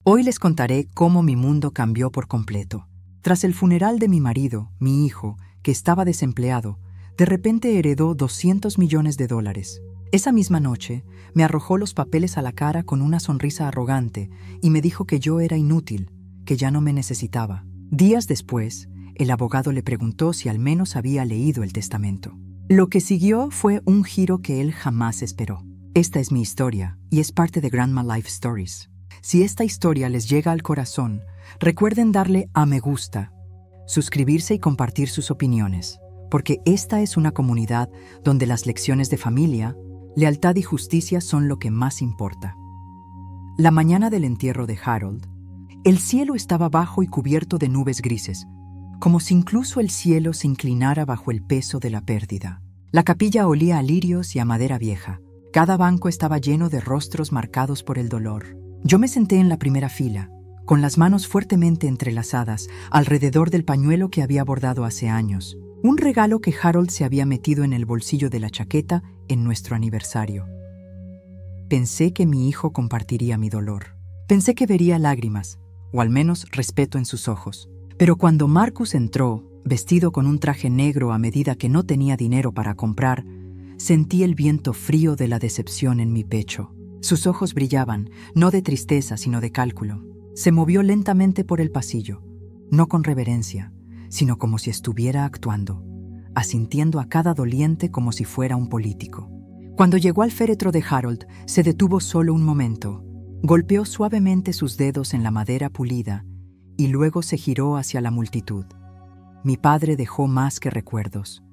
Hoy les contaré cómo mi mundo cambió por completo. Tras el funeral de mi marido, mi hijo, que estaba desempleado, de repente heredó $200 millones. Esa misma noche, me arrojó los papeles a la cara con una sonrisa arrogante y me dijo que yo era inútil, que ya no me necesitaba. Días después, el abogado le preguntó si al menos había leído el testamento. Lo que siguió fue un giro que él jamás esperó. Esta es mi historia y es parte de Grandma Life Stories. Si esta historia les llega al corazón, recuerden darle a me gusta, suscribirse y compartir sus opiniones, porque esta es una comunidad donde las lecciones de familia, lealtad y justicia son lo que más importa. La mañana del entierro de Harold, el cielo estaba bajo y cubierto de nubes grises, como si incluso el cielo se inclinara bajo el peso de la pérdida. La capilla olía a lirios y a madera vieja. Cada banco estaba lleno de rostros marcados por el dolor. Yo me senté en la primera fila, con las manos fuertemente entrelazadas alrededor del pañuelo que había bordado hace años, un regalo que Harold se había metido en el bolsillo de la chaqueta en nuestro aniversario. Pensé que mi hijo compartiría mi dolor. Pensé que vería lágrimas, o al menos respeto en sus ojos. Pero cuando Marcus entró, vestido con un traje negro a medida que no tenía dinero para comprar, sentí el viento frío de la decepción en mi pecho. Sus ojos brillaban, no de tristeza, sino de cálculo. Se movió lentamente por el pasillo, no con reverencia, sino como si estuviera actuando, asintiendo a cada doliente como si fuera un político. Cuando llegó al féretro de Harold, se detuvo solo un momento, golpeó suavemente sus dedos en la madera pulida y luego se giró hacia la multitud. Mi padre dejó más que recuerdos,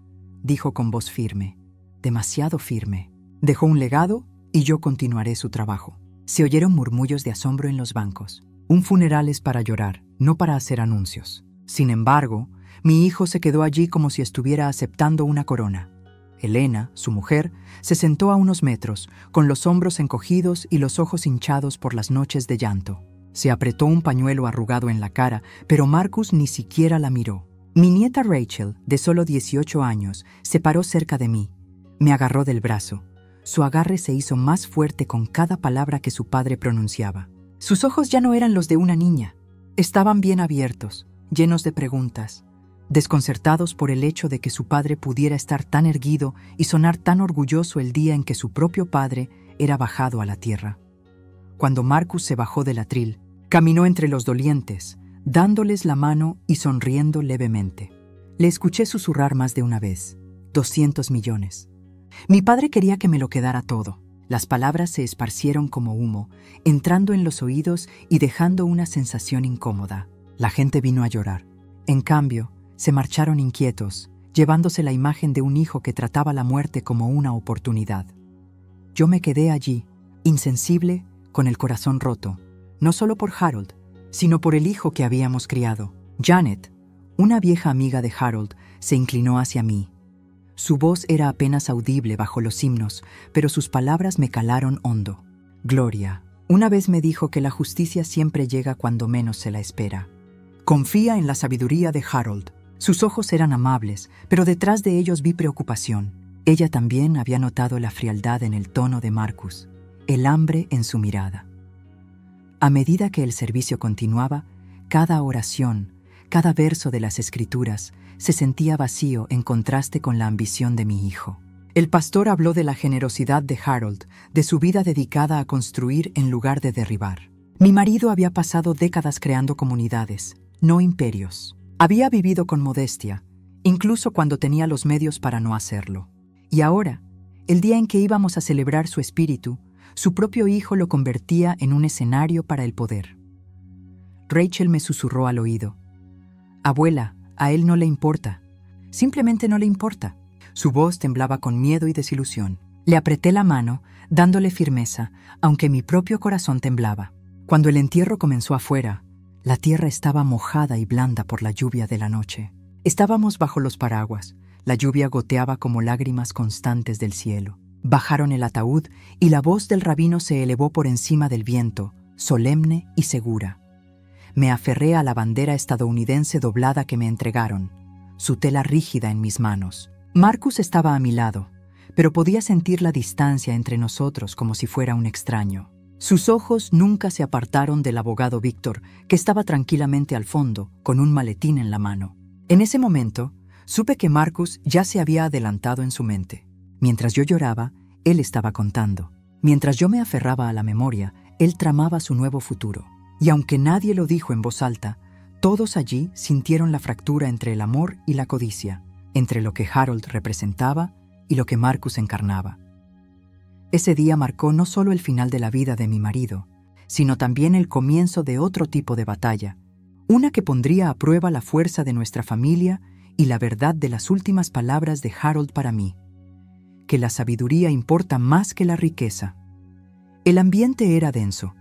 dijo con voz firme, demasiado firme. Dejó un legado y yo continuaré su trabajo. Se oyeron murmullos de asombro en los bancos. Un funeral es para llorar, no para hacer anuncios. Sin embargo, mi hijo se quedó allí como si estuviera aceptando una corona. Elena, su mujer, se sentó a unos metros, con los hombros encogidos y los ojos hinchados por las noches de llanto. Se apretó un pañuelo arrugado en la cara, pero Marcus ni siquiera la miró. Mi nieta Rachel, de solo 18 años, se paró cerca de mí. Me agarró del brazo. Su agarre se hizo más fuerte con cada palabra que su padre pronunciaba. Sus ojos ya no eran los de una niña. Estaban bien abiertos, llenos de preguntas, desconcertados por el hecho de que su padre pudiera estar tan erguido y sonar tan orgulloso el día en que su propio padre era bajado a la tierra. Cuando Marcus se bajó del atril, caminó entre los dolientes, dándoles la mano y sonriendo levemente. Le escuché susurrar más de una vez, 200 millones. Mi padre quería que me lo quedara todo. Las palabras se esparcieron como humo, entrando en los oídos y dejando una sensación incómoda. La gente vino a llorar. En cambio, se marcharon inquietos, llevándose la imagen de un hijo que trataba la muerte como una oportunidad. Yo me quedé allí, insensible, con el corazón roto, no solo por Harold, sino por el hijo que habíamos criado. Janet, una vieja amiga de Harold, se inclinó hacia mí. Su voz era apenas audible bajo los himnos, pero sus palabras me calaron hondo. Gloria, una vez me dijo que la justicia siempre llega cuando menos se la espera. Confía en la sabiduría de Harold. Sus ojos eran amables, pero detrás de ellos vi preocupación. Ella también había notado la frialdad en el tono de Marcus, el hambre en su mirada. A medida que el servicio continuaba, cada oración, cada verso de las Escrituras se sentía vacío en contraste con la ambición de mi hijo. El pastor habló de la generosidad de Harold, de su vida dedicada a construir en lugar de derribar. Mi marido había pasado décadas creando comunidades, no imperios. Había vivido con modestia, incluso cuando tenía los medios para no hacerlo. Y ahora, el día en que íbamos a celebrar su espíritu, su propio hijo lo convertía en un escenario para el poder. Rachel me susurró al oído. Abuela, a él no le importa. Simplemente no le importa. Su voz temblaba con miedo y desilusión. Le apreté la mano, dándole firmeza, aunque mi propio corazón temblaba. Cuando el entierro comenzó afuera, la tierra estaba mojada y blanda por la lluvia de la noche. Estábamos bajo los paraguas. La lluvia goteaba como lágrimas constantes del cielo. Bajaron el ataúd y la voz del rabino se elevó por encima del viento, solemne y segura. Me aferré a la bandera estadounidense doblada que me entregaron, su tela rígida en mis manos. Marcus estaba a mi lado, pero podía sentir la distancia entre nosotros como si fuera un extraño. Sus ojos nunca se apartaron del abogado Víctor, que estaba tranquilamente al fondo, con un maletín en la mano. En ese momento, supe que Marcus ya se había adelantado en su mente. Mientras yo lloraba, él estaba contando. Mientras yo me aferraba a la memoria, él tramaba su nuevo futuro. Y aunque nadie lo dijo en voz alta, todos allí sintieron la fractura entre el amor y la codicia, entre lo que Harold representaba y lo que Marcus encarnaba. Ese día marcó no solo el final de la vida de mi marido, sino también el comienzo de otro tipo de batalla, una que pondría a prueba la fuerza de nuestra familia y la verdad de las últimas palabras de Harold para mí, que la sabiduría importa más que la riqueza. El ambiente era denso.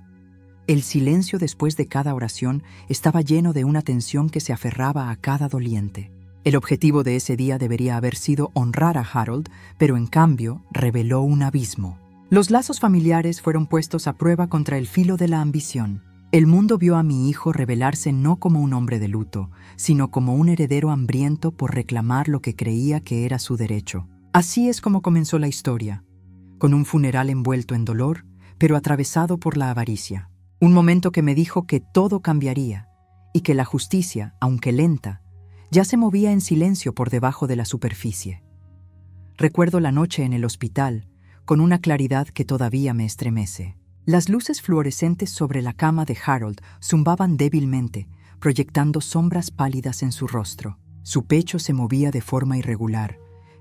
El silencio después de cada oración estaba lleno de una tensión que se aferraba a cada doliente. El objetivo de ese día debería haber sido honrar a Harold, pero en cambio reveló un abismo. Los lazos familiares fueron puestos a prueba contra el filo de la ambición. El mundo vio a mi hijo revelarse no como un hombre de luto, sino como un heredero hambriento por reclamar lo que creía que era su derecho. Así es como comenzó la historia, con un funeral envuelto en dolor, pero atravesado por la avaricia. Un momento que me dijo que todo cambiaría y que la justicia, aunque lenta, ya se movía en silencio por debajo de la superficie. Recuerdo la noche en el hospital, con una claridad que todavía me estremece. Las luces fluorescentes sobre la cama de Harold zumbaban débilmente, proyectando sombras pálidas en su rostro. Su pecho se movía de forma irregular,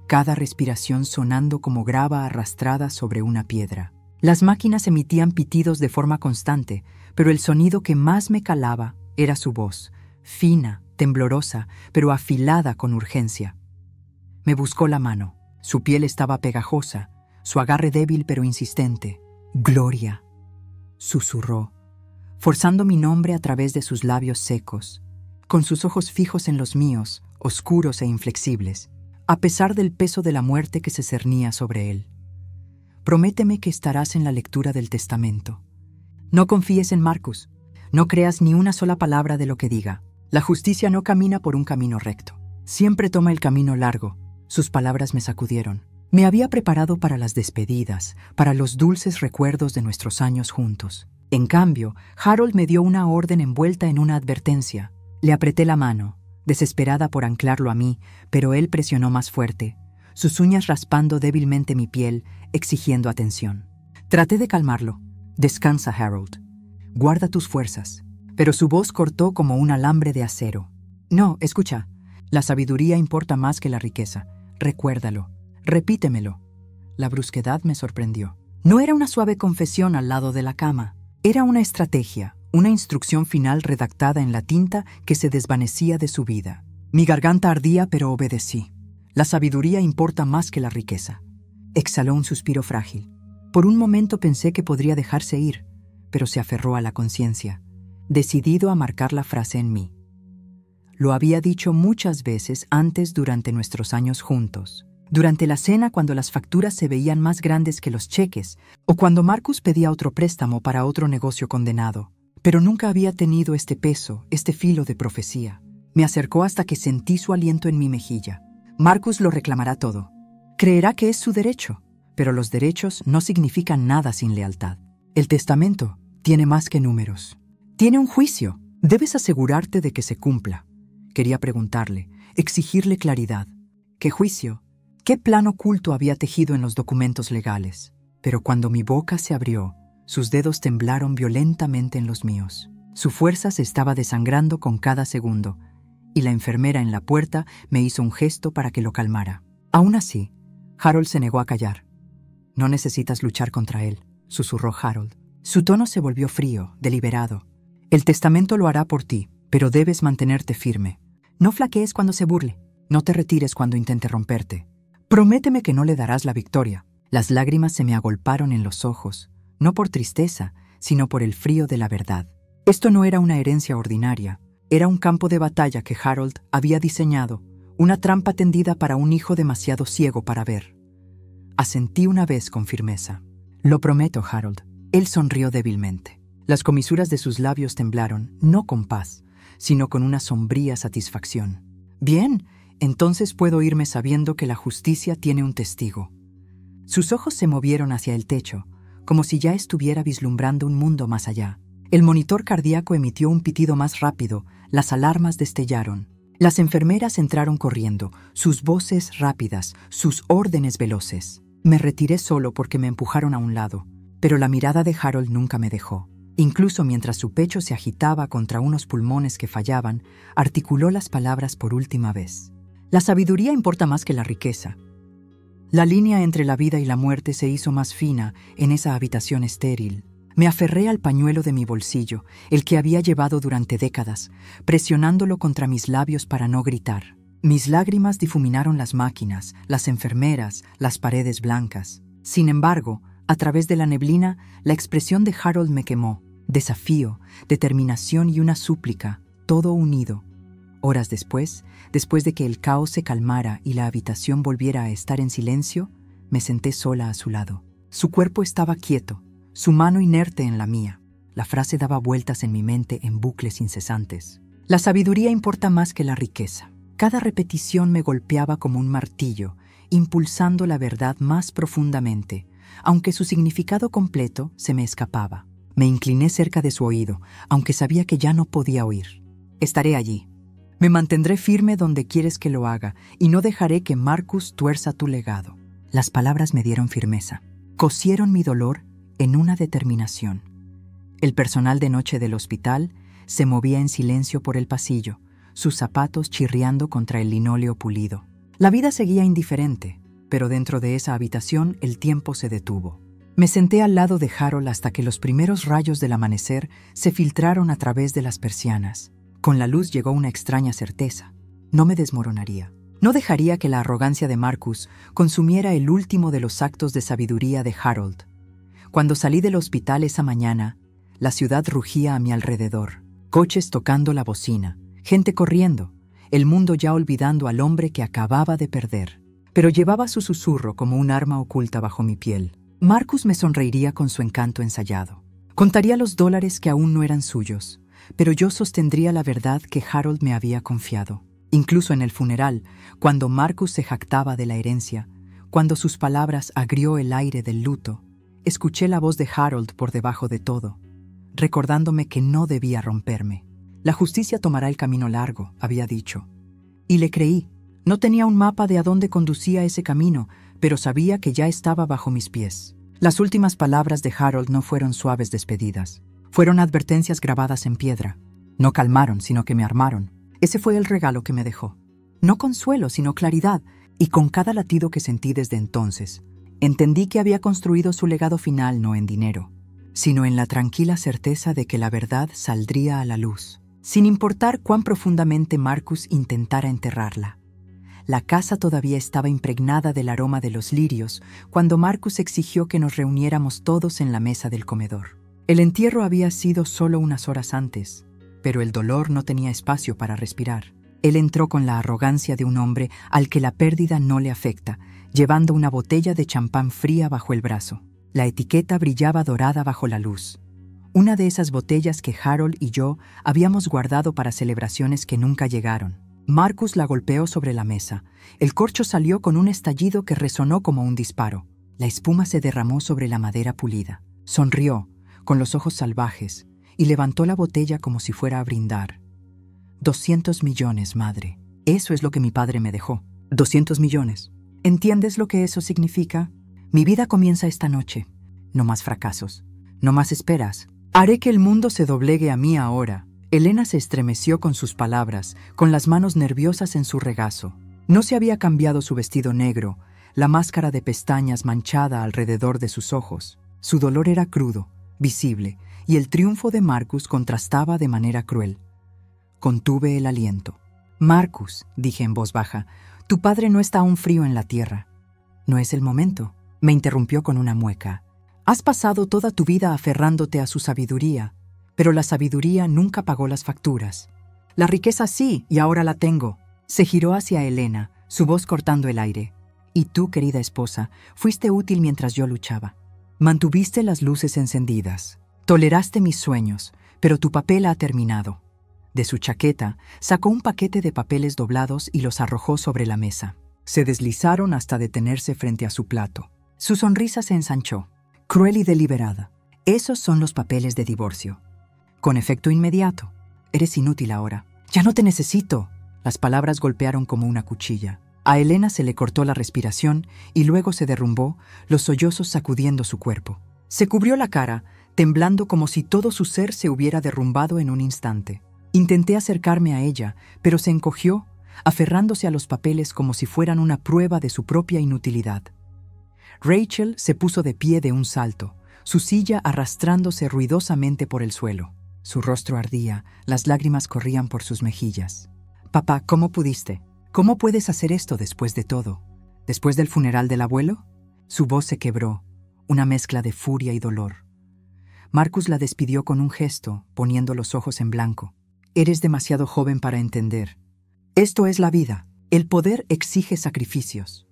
cada respiración sonando como grava arrastrada sobre una piedra. Las máquinas emitían pitidos de forma constante, pero el sonido que más me calaba era su voz, fina, temblorosa, pero afilada con urgencia. Me buscó la mano. Su piel estaba pegajosa, su agarre débil pero insistente. «Gloria», susurró, forzando mi nombre a través de sus labios secos, con sus ojos fijos en los míos, oscuros e inflexibles, a pesar del peso de la muerte que se cernía sobre él. «Prométeme que estarás en la lectura del testamento. No confíes en Marcus. No creas ni una sola palabra de lo que diga. La justicia no camina por un camino recto. Siempre toma el camino largo». Sus palabras me sacudieron. Me había preparado para las despedidas, para los dulces recuerdos de nuestros años juntos. En cambio, Harold me dio una orden envuelta en una advertencia. Le apreté la mano, desesperada por anclarlo a mí, pero él presionó más fuerte, sus uñas raspando débilmente mi piel, exigiendo atención. Traté de calmarlo. «Descansa, Harold. Guarda tus fuerzas». Pero su voz cortó como un alambre de acero. «No, escucha. La sabiduría importa más que la riqueza. Recuérdalo. Repítemelo». La brusquedad me sorprendió. No era una suave confesión al lado de la cama. Era una estrategia, una instrucción final redactada en la tinta que se desvanecía de su vida. Mi garganta ardía, pero obedecí. La sabiduría importa más que la riqueza. Exhaló un suspiro frágil. Por un momento pensé que podría dejarse ir, pero se aferró a la conciencia, decidido a marcar la frase en mí. Lo había dicho muchas veces antes durante nuestros años juntos. Durante la cena, cuando las facturas se veían más grandes que los cheques, o cuando Marcus pedía otro préstamo para otro negocio condenado. Pero nunca había tenido este peso, este filo de profecía. Me acercó hasta que sentí su aliento en mi mejilla. «Marcus lo reclamará todo. Creerá que es su derecho, pero los derechos no significan nada sin lealtad. El testamento tiene más que números. Tiene un juicio. Debes asegurarte de que se cumpla». Quería preguntarle, exigirle claridad. ¿Qué juicio? ¿Qué plan oculto había tejido en los documentos legales? Pero cuando mi boca se abrió, sus dedos temblaron violentamente en los míos. Su fuerza se estaba desangrando con cada segundo, y la enfermera en la puerta me hizo un gesto para que lo calmara. Aún así, Harold se negó a callar. «No necesitas luchar contra él», susurró Harold. Su tono se volvió frío, deliberado. «El testamento lo hará por ti, pero debes mantenerte firme. No flaquees cuando se burle. No te retires cuando intente romperte. Prométeme que no le darás la victoria». Las lágrimas se me agolparon en los ojos, no por tristeza, sino por el frío de la verdad. Esto no era una herencia ordinaria. Era un campo de batalla que Harold había diseñado, una trampa tendida para un hijo demasiado ciego para ver. Asentí una vez con firmeza. «Lo prometo, Harold». Él sonrió débilmente. Las comisuras de sus labios temblaron, no con paz, sino con una sombría satisfacción. «Bien, entonces puedo irme sabiendo que la justicia tiene un testigo». Sus ojos se movieron hacia el techo, como si ya estuviera vislumbrando un mundo más allá. El monitor cardíaco emitió un pitido más rápido, las alarmas destellaron. Las enfermeras entraron corriendo, sus voces rápidas, sus órdenes veloces. Me retiré solo porque me empujaron a un lado, pero la mirada de Harold nunca me dejó. Incluso mientras su pecho se agitaba contra unos pulmones que fallaban, articuló las palabras por última vez. La sabiduría importa más que la riqueza. La línea entre la vida y la muerte se hizo más fina en esa habitación estéril. Me aferré al pañuelo de mi bolsillo, el que había llevado durante décadas, presionándolo contra mis labios para no gritar. Mis lágrimas difuminaron las máquinas, las enfermeras, las paredes blancas. Sin embargo, a través de la neblina, la expresión de Harold me quemó. Desafío, determinación y una súplica, todo unido. Horas después de que el caos se calmara y la habitación volviera a estar en silencio, me senté sola a su lado. Su cuerpo estaba quieto, su mano inerte en la mía. La frase daba vueltas en mi mente en bucles incesantes. La sabiduría importa más que la riqueza. Cada repetición me golpeaba como un martillo, impulsando la verdad más profundamente, aunque su significado completo se me escapaba. Me incliné cerca de su oído, aunque sabía que ya no podía oír. Estaré allí. Me mantendré firme donde quieres que lo haga, y no dejaré que Marcus tuerza tu legado. Las palabras me dieron firmeza. Cosieron mi dolor en una determinación. El personal de noche del hospital se movía en silencio por el pasillo, sus zapatos chirriando contra el linóleo pulido. La vida seguía indiferente, pero dentro de esa habitación el tiempo se detuvo. Me senté al lado de Harold hasta que los primeros rayos del amanecer se filtraron a través de las persianas. Con la luz llegó una extraña certeza. No me desmoronaría. No dejaría que la arrogancia de Marcus consumiera el último de los actos de sabiduría de Harold. Cuando salí del hospital esa mañana, la ciudad rugía a mi alrededor. Coches tocando la bocina, gente corriendo, el mundo ya olvidando al hombre que acababa de perder. Pero llevaba su susurro como un arma oculta bajo mi piel. Marcus me sonreiría con su encanto ensayado. Contaría los dólares que aún no eran suyos, pero yo sostendría la verdad que Harold me había confiado. Incluso en el funeral, cuando Marcus se jactaba de la herencia, cuando sus palabras agrió el aire del luto, escuché la voz de Harold por debajo de todo, recordándome que no debía romperme. La justicia tomará el camino largo, había dicho. Y le creí. No tenía un mapa de a dónde conducía ese camino, pero sabía que ya estaba bajo mis pies. Las últimas palabras de Harold no fueron suaves despedidas. Fueron advertencias grabadas en piedra. No calmaron, sino que me armaron. Ese fue el regalo que me dejó. No consuelo, sino claridad, y con cada latido que sentí desde entonces, entendí que había construido su legado final no en dinero, sino en la tranquila certeza de que la verdad saldría a la luz, sin importar cuán profundamente Marcus intentara enterrarla. La casa todavía estaba impregnada del aroma de los lirios cuando Marcus exigió que nos reuniéramos todos en la mesa del comedor. El entierro había sido solo unas horas antes, pero el dolor no tenía espacio para respirar. Él entró con la arrogancia de un hombre al que la pérdida no le afecta, llevando una botella de champán fría bajo el brazo. La etiqueta brillaba dorada bajo la luz. Una de esas botellas que Harold y yo habíamos guardado para celebraciones que nunca llegaron. Marcus la golpeó sobre la mesa. El corcho salió con un estallido que resonó como un disparo. La espuma se derramó sobre la madera pulida. Sonrió, con los ojos salvajes, y levantó la botella como si fuera a brindar. 200 millones, madre. Eso es lo que mi padre me dejó. 200 millones. ¿Entiendes lo que eso significa? Mi vida comienza esta noche. No más fracasos. No más esperas. Haré que el mundo se doblegue a mí ahora. Elena se estremeció con sus palabras, con las manos nerviosas en su regazo. No se había cambiado su vestido negro, la máscara de pestañas manchada alrededor de sus ojos. Su dolor era crudo, visible, y el triunfo de Marcus contrastaba de manera cruel. Contuve el aliento. «Marcus», dije en voz baja, «tu padre no está aún frío en la tierra». «No es el momento», me interrumpió con una mueca. «Has pasado toda tu vida aferrándote a su sabiduría, pero la sabiduría nunca pagó las facturas. La riqueza sí, y ahora la tengo». Se giró hacia Elena, su voz cortando el aire. «Y tú, querida esposa, fuiste útil mientras yo luchaba. Mantuviste las luces encendidas. Toleraste mis sueños, pero tu papel ha terminado». De su chaqueta, sacó un paquete de papeles doblados y los arrojó sobre la mesa. Se deslizaron hasta detenerse frente a su plato. Su sonrisa se ensanchó. cruel y deliberada. Esos son los papeles de divorcio. Con efecto inmediato. Eres inútil ahora. Ya no te necesito. Las palabras golpearon como una cuchilla. A Elena se le cortó la respiración y luego se derrumbó, los sollozos sacudiendo su cuerpo. Se cubrió la cara, temblando como si todo su ser se hubiera derrumbado en un instante. Intenté acercarme a ella, pero se encogió, aferrándose a los papeles como si fueran una prueba de su propia inutilidad. Rachel se puso de pie de un salto, su silla arrastrándose ruidosamente por el suelo. Su rostro ardía, las lágrimas corrían por sus mejillas. «Papá, ¿cómo pudiste? ¿Cómo puedes hacer esto después de todo? ¿Después del funeral del abuelo?» Su voz se quebró, una mezcla de furia y dolor. Marcus la despidió con un gesto, poniendo los ojos en blanco. «Eres demasiado joven para entender. Esto es la vida. El poder exige sacrificios».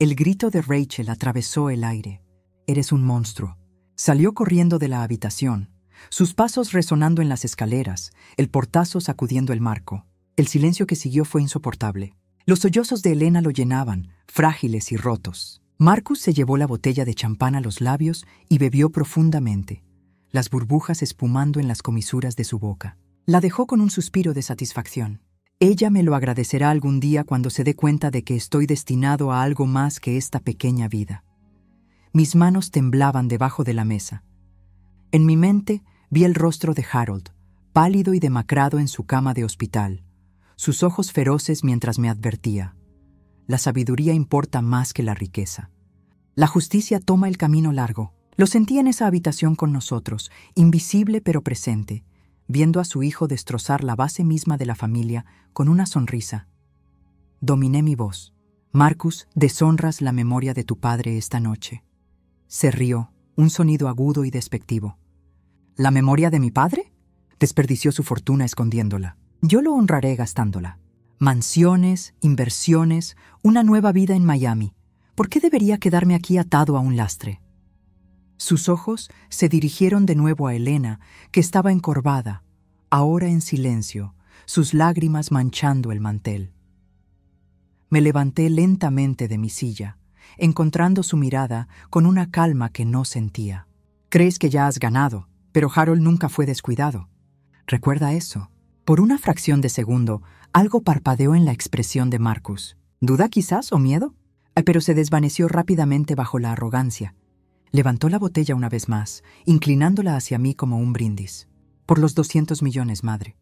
El grito de Rachel atravesó el aire. «Eres un monstruo». Salió corriendo de la habitación, sus pasos resonando en las escaleras, el portazo sacudiendo el marco. El silencio que siguió fue insoportable. Los sollozos de Elena lo llenaban, frágiles y rotos. Marcus se llevó la botella de champán a los labios y bebió profundamente, las burbujas espumando en las comisuras de su boca. La dejó con un suspiro de satisfacción. Ella me lo agradecerá algún día cuando se dé cuenta de que estoy destinado a algo más que esta pequeña vida. Mis manos temblaban debajo de la mesa. En mi mente vi el rostro de Harold, pálido y demacrado en su cama de hospital, sus ojos feroces mientras me advertía. La sabiduría importa más que la riqueza. La justicia toma el camino largo. Lo sentí en esa habitación con nosotros, invisible pero presente, viendo a su hijo destrozar la base misma de la familia con una sonrisa. Dominé mi voz. «Marcus, deshonras la memoria de tu padre esta noche». Se rió, un sonido agudo y despectivo. «¿La memoria de mi padre?» Desperdició su fortuna escondiéndola. Yo lo honraré gastándola. Mansiones, inversiones, una nueva vida en Miami. ¿Por qué debería quedarme aquí atado a un lastre? Sus ojos se dirigieron de nuevo a Elena, que estaba encorvada, ahora en silencio, sus lágrimas manchando el mantel. Me levanté lentamente de mi silla, encontrando su mirada con una calma que no sentía. «Crees que ya has ganado, pero Harold nunca fue descuidado. Recuerda eso». Por una fracción de segundo, algo parpadeó en la expresión de Marcus. ¿Duda quizás o miedo? Pero se desvaneció rápidamente bajo la arrogancia. Levantó la botella una vez más, inclinándola hacia mí como un brindis. «Por los 200 millones, madre».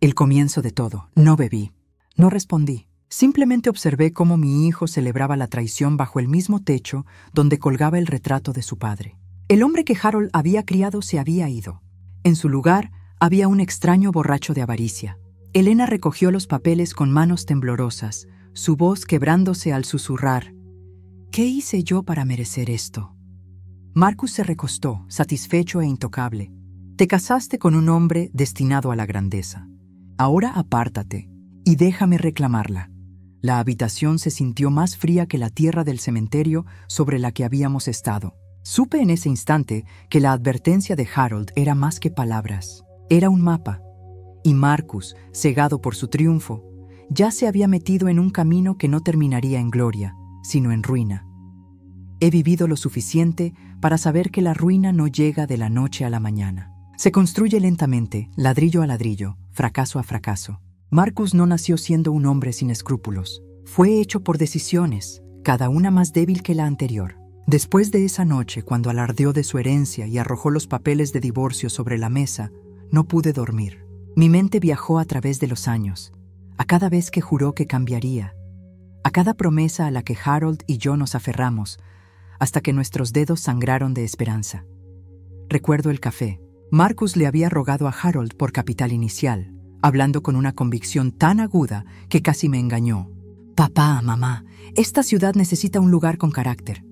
El comienzo de todo. No bebí. No respondí. Simplemente observé cómo mi hijo celebraba la traición bajo el mismo techo donde colgaba el retrato de su padre. El hombre que Harold había criado se había ido. En su lugar había un extraño borracho de avaricia. Elena recogió los papeles con manos temblorosas, su voz quebrándose al susurrar. «¿Qué hice yo para merecer esto?» Marcus se recostó, satisfecho e intocable. «Te casaste con un hombre destinado a la grandeza. Ahora apártate y déjame reclamarla». La habitación se sintió más fría que la tierra del cementerio sobre la que habíamos estado. Supe en ese instante que la advertencia de Harold era más que palabras. Era un mapa. Y Marcus, cegado por su triunfo, ya se había metido en un camino que no terminaría en gloria, sino en ruina. He vivido lo suficiente para saber que la ruina no llega de la noche a la mañana. Se construye lentamente, ladrillo a ladrillo, fracaso a fracaso. Marcus no nació siendo un hombre sin escrúpulos. Fue hecho por decisiones, cada una más débil que la anterior. Después de esa noche, cuando alardeó de su herencia y arrojó los papeles de divorcio sobre la mesa, no pude dormir. Mi mente viajó a través de los años, a cada vez que juró que cambiaría, a cada promesa a la que Harold y yo nos aferramos, hasta que nuestros dedos sangraron de esperanza. Recuerdo el café. Marcus le había rogado a Harold por capital inicial, hablando con una convicción tan aguda que casi me engañó. «Papá, mamá, esta ciudad necesita un lugar con carácter.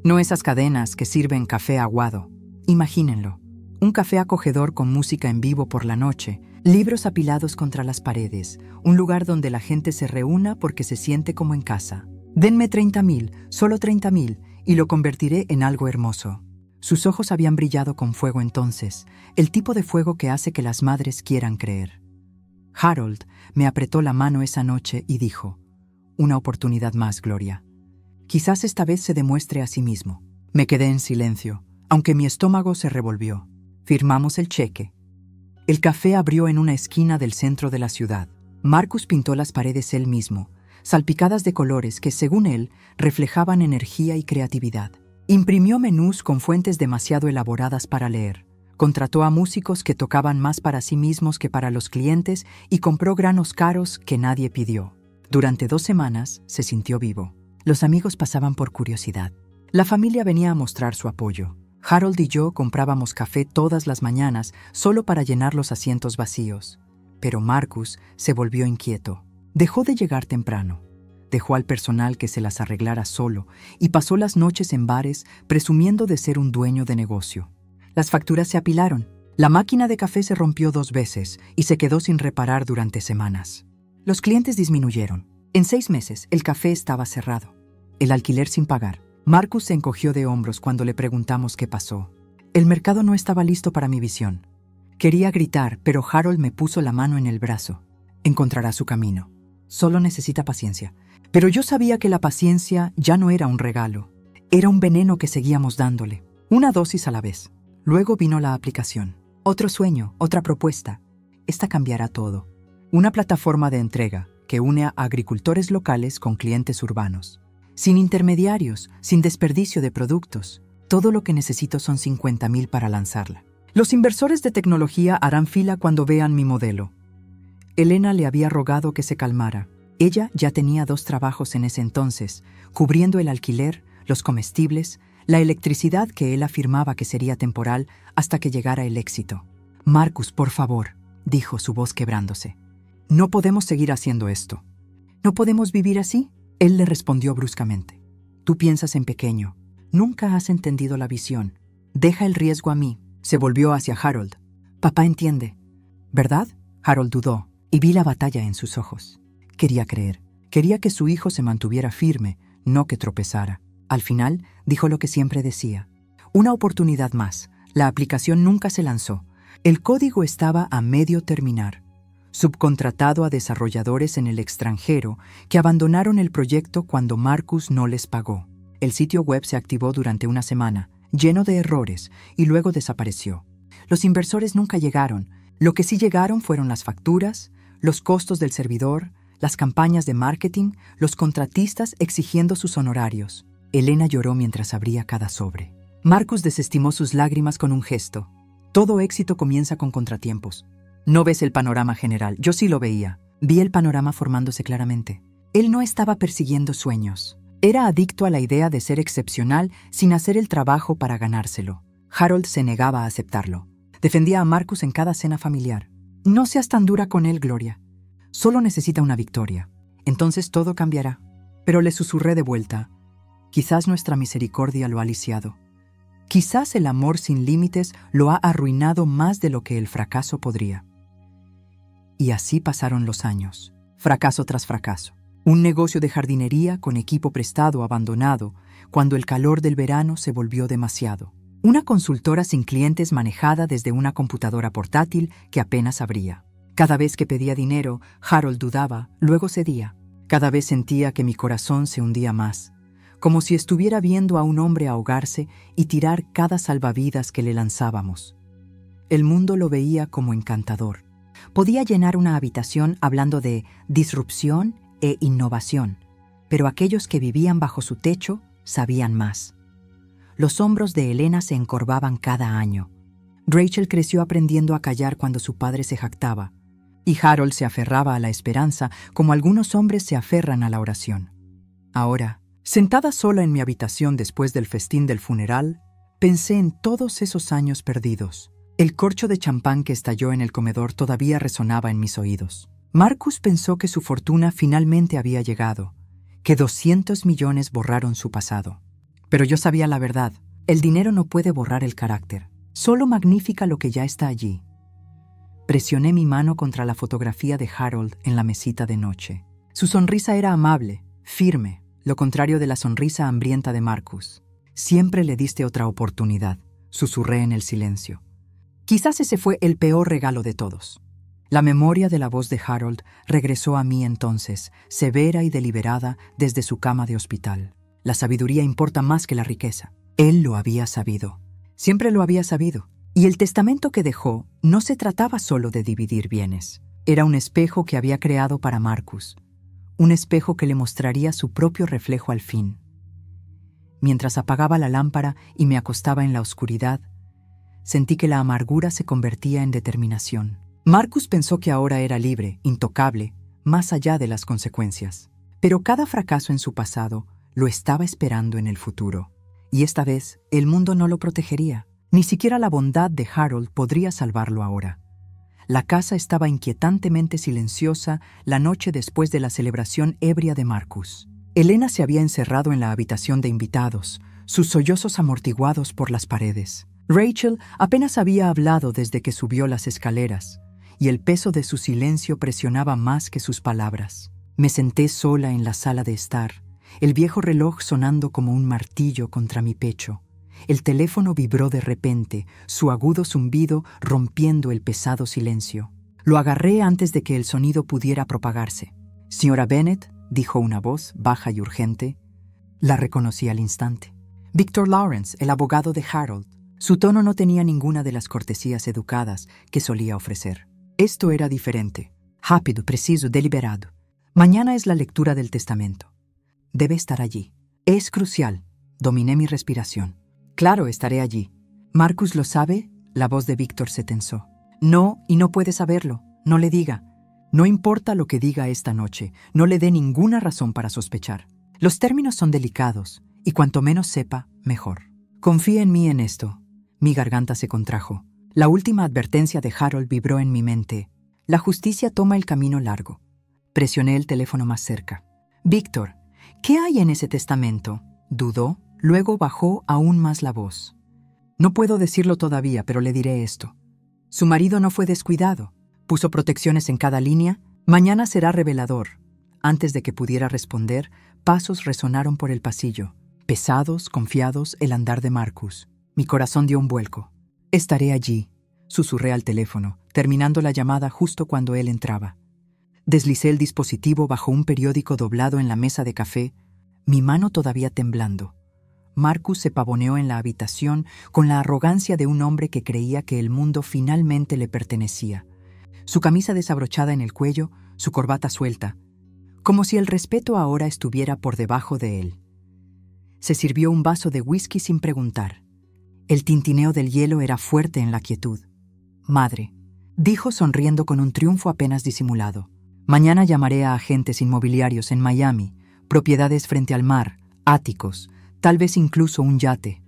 No esas cadenas que sirven café aguado. Imagínenlo. Un café acogedor con música en vivo por la noche, libros apilados contra las paredes, un lugar donde la gente se reúna porque se siente como en casa. Denme 30,000, solo 30,000, y lo convertiré en algo hermoso». Sus ojos habían brillado con fuego entonces, el tipo de fuego que hace que las madres quieran creer. Harold me apretó la mano esa noche y dijo: «Una oportunidad más, Gloria. Quizás esta vez se demuestre a sí mismo». Me quedé en silencio, aunque mi estómago se revolvió. Firmamos el cheque. El café abrió en una esquina del centro de la ciudad. Marcus pintó las paredes él mismo, salpicadas de colores que, según él, reflejaban energía y creatividad. Imprimió menús con fuentes demasiado elaboradas para leer. Contrató a músicos que tocaban más para sí mismos que para los clientes y compró granos caros que nadie pidió. Durante 2 semanas se sintió vivo. Los amigos pasaban por curiosidad. La familia venía a mostrar su apoyo. Harold y yo comprábamos café todas las mañanas solo para llenar los asientos vacíos. Pero Marcus se volvió inquieto. Dejó de llegar temprano. Dejó al personal que se las arreglara solo y pasó las noches en bares presumiendo de ser un dueño de negocio. Las facturas se apilaron. La máquina de café se rompió 2 veces y se quedó sin reparar durante semanas. Los clientes disminuyeron. En 6 meses, el café estaba cerrado. El alquiler sin pagar. Marcus se encogió de hombros cuando le preguntamos qué pasó. El mercado no estaba listo para mi visión. Quería gritar, pero Harold me puso la mano en el brazo. Encontrará su camino. Solo necesita paciencia. Pero yo sabía que la paciencia ya no era un regalo. Era un veneno que seguíamos dándole. Una dosis a la vez. Luego vino la aplicación. Otro sueño, otra propuesta. Esta cambiará todo. Una plataforma de entrega que une a agricultores locales con clientes urbanos. Sin intermediarios, sin desperdicio de productos. Todo lo que necesito son 50,000 para lanzarla. Los inversores de tecnología harán fila cuando vean mi modelo. Elena le había rogado que se calmara. Ella ya tenía 2 trabajos en ese entonces, cubriendo el alquiler, los comestibles, la electricidad que él afirmaba que sería temporal hasta que llegara el éxito. «Marcus, por favor», dijo, su voz quebrándose. «No podemos seguir haciendo esto». «¿No podemos vivir así?», él le respondió bruscamente. «Tú piensas en pequeño. Nunca has entendido la visión. Deja el riesgo a mí». Se volvió hacia Harold. «Papá entiende, ¿verdad?». Harold dudó y vi la batalla en sus ojos. Quería creer. Quería que su hijo se mantuviera firme, no que tropezara. Al final, dijo lo que siempre decía. Una oportunidad más. La aplicación nunca se lanzó. El código estaba a medio terminar. Subcontratado a desarrolladores en el extranjero que abandonaron el proyecto cuando Marcus no les pagó. El sitio web se activó durante una semana, lleno de errores, y luego desapareció. Los inversores nunca llegaron. Lo que sí llegaron fueron las facturas, los costos del servidor, las campañas de marketing, los contratistas exigiendo sus honorarios. Elena lloró mientras abría cada sobre. Marcus desestimó sus lágrimas con un gesto. Todo éxito comienza con contratiempos. No ves el panorama general. Yo sí lo veía. Vi el panorama formándose claramente. Él no estaba persiguiendo sueños. Era adicto a la idea de ser excepcional sin hacer el trabajo para ganárselo. Harold se negaba a aceptarlo. Defendía a Marcus en cada cena familiar. «No seas tan dura con él, Gloria. Solo necesita una victoria. Entonces todo cambiará». Pero le susurré de vuelta. «Quizás nuestra misericordia lo ha lisiado. Quizás el amor sin límites lo ha arruinado más de lo que el fracaso podría». Y así pasaron los años, fracaso tras fracaso. Un negocio de jardinería con equipo prestado abandonado cuando el calor del verano se volvió demasiado. Una consultora sin clientes manejada desde una computadora portátil que apenas abría. Cada vez que pedía dinero, Harold dudaba, luego cedía. Cada vez sentía que mi corazón se hundía más, como si estuviera viendo a un hombre ahogarse y tirar cada salvavidas que le lanzábamos. El mundo lo veía como encantador. Podía llenar una habitación hablando de disrupción e innovación, pero aquellos que vivían bajo su techo sabían más. Los hombros de Elena se encorvaban cada año. Rachel creció aprendiendo a callar cuando su padre se jactaba, y Harold se aferraba a la esperanza como algunos hombres se aferran a la oración. Ahora, sentada sola en mi habitación después del festín del funeral, pensé en todos esos años perdidos. El corcho de champán que estalló en el comedor todavía resonaba en mis oídos. Marcus pensó que su fortuna finalmente había llegado, que 200 millones borraron su pasado. Pero yo sabía la verdad. El dinero no puede borrar el carácter. Solo magnifica lo que ya está allí. Presioné mi mano contra la fotografía de Harold en la mesita de noche. Su sonrisa era amable, firme, lo contrario de la sonrisa hambrienta de Marcus. «Siempre le diste otra oportunidad», susurré en el silencio. Quizás ese fue el peor regalo de todos. La memoria de la voz de Harold regresó a mí entonces, severa y deliberada desde su cama de hospital. La sabiduría importa más que la riqueza. Él lo había sabido. Siempre lo había sabido. Y el testamento que dejó no se trataba solo de dividir bienes. Era un espejo que había creado para Marcus. Un espejo que le mostraría su propio reflejo al fin. Mientras apagaba la lámpara y me acostaba en la oscuridad, sentí que la amargura se convertía en determinación. Marcus pensó que ahora era libre, intocable, más allá de las consecuencias. Pero cada fracaso en su pasado lo estaba esperando en el futuro. Y esta vez, el mundo no lo protegería. Ni siquiera la bondad de Harold podría salvarlo ahora. La casa estaba inquietantemente silenciosa la noche después de la celebración ebria de Marcus. Elena se había encerrado en la habitación de invitados, sus sollozos amortiguados por las paredes. Rachel apenas había hablado desde que subió las escaleras, y el peso de su silencio presionaba más que sus palabras. Me senté sola en la sala de estar, el viejo reloj sonando como un martillo contra mi pecho. El teléfono vibró de repente, su agudo zumbido rompiendo el pesado silencio. Lo agarré antes de que el sonido pudiera propagarse. «Señora Bennet», dijo una voz baja y urgente. La reconocí al instante. Victor Lawrence, el abogado de Harold. Su tono no tenía ninguna de las cortesías educadas que solía ofrecer. Esto era diferente. Rápido, preciso, deliberado. Mañana es la lectura del testamento. Debe estar allí. Es crucial. Dominé mi respiración. Claro, estaré allí. ¿Marcus lo sabe? La voz de Víctor se tensó. No, y no puede saberlo. No le diga. No importa lo que diga esta noche, no le dé ninguna razón para sospechar. Los términos son delicados, y cuanto menos sepa, mejor. Confía en mí en esto. Mi garganta se contrajo. La última advertencia de Harold vibró en mi mente. La justicia toma el camino largo. Presioné el teléfono más cerca. Víctor, ¿qué hay en ese testamento? Dudó. Luego bajó aún más la voz. No puedo decirlo todavía, pero le diré esto. Su marido no fue descuidado. Puso protecciones en cada línea. Mañana será revelador. Antes de que pudiera responder, pasos resonaron por el pasillo. Pesados, confiados, el andar de Marcus. Mi corazón dio un vuelco. Estaré allí, susurré al teléfono, terminando la llamada justo cuando él entraba. Deslicé el dispositivo bajo un periódico doblado en la mesa de café, mi mano todavía temblando. Marcus se pavoneó en la habitación con la arrogancia de un hombre que creía que el mundo finalmente le pertenecía. Su camisa desabrochada en el cuello, su corbata suelta, como si el respeto ahora estuviera por debajo de él. Se sirvió un vaso de whisky sin preguntar. El tintineo del hielo era fuerte en la quietud. «Madre», dijo sonriendo con un triunfo apenas disimulado. «Mañana llamaré a agentes inmobiliarios en Miami, propiedades frente al mar, áticos, tal vez incluso un yate.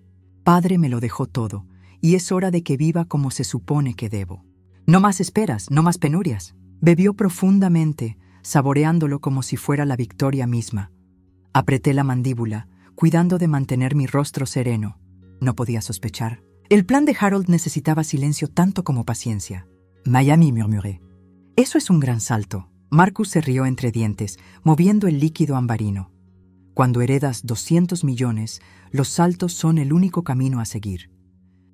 Padre me lo dejó todo, y es hora de que viva como se supone que debo. No más esperas, no más penurias». Bebió profundamente, saboreándolo como si fuera la victoria misma. Apreté la mandíbula, cuidando de mantener mi rostro sereno. No podía sospechar. El plan de Harold necesitaba silencio tanto como paciencia. «Miami», murmuré. «Eso es un gran salto». Marcus se rió entre dientes, moviendo el líquido ambarino. Cuando heredas 200 millones, los saltos son el único camino a seguir.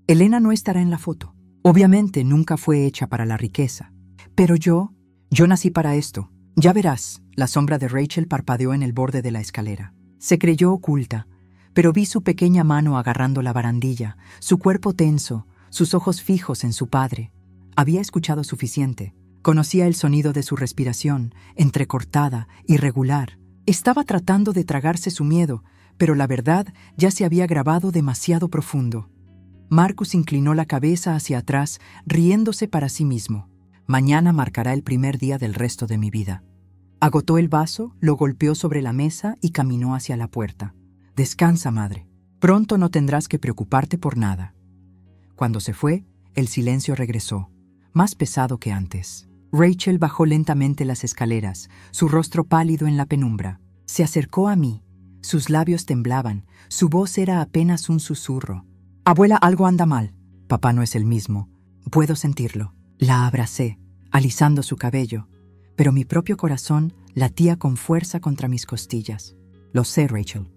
Elena no estará en la foto. Obviamente nunca fue hecha para la riqueza. Pero yo nací para esto. Ya verás, la sombra de Rachel parpadeó en el borde de la escalera. Se creyó oculta, pero vi su pequeña mano agarrando la barandilla, su cuerpo tenso, sus ojos fijos en su padre. Había escuchado suficiente. Conocía el sonido de su respiración, entrecortada, irregular. Estaba tratando de tragarse su miedo, pero la verdad ya se había grabado demasiado profundo. Marcus inclinó la cabeza hacia atrás, riéndose para sí mismo. Mañana marcará el primer día del resto de mi vida. Agotó el vaso, lo golpeó sobre la mesa y caminó hacia la puerta. Descansa, madre. Pronto no tendrás que preocuparte por nada. Cuando se fue, el silencio regresó, más pesado que antes. Rachel bajó lentamente las escaleras, su rostro pálido en la penumbra. Se acercó a mí. Sus labios temblaban, su voz era apenas un susurro. «Abuela, algo anda mal. Papá no es el mismo. Puedo sentirlo». La abracé, alisando su cabello, pero mi propio corazón latía con fuerza contra mis costillas. «Lo sé, Rachel.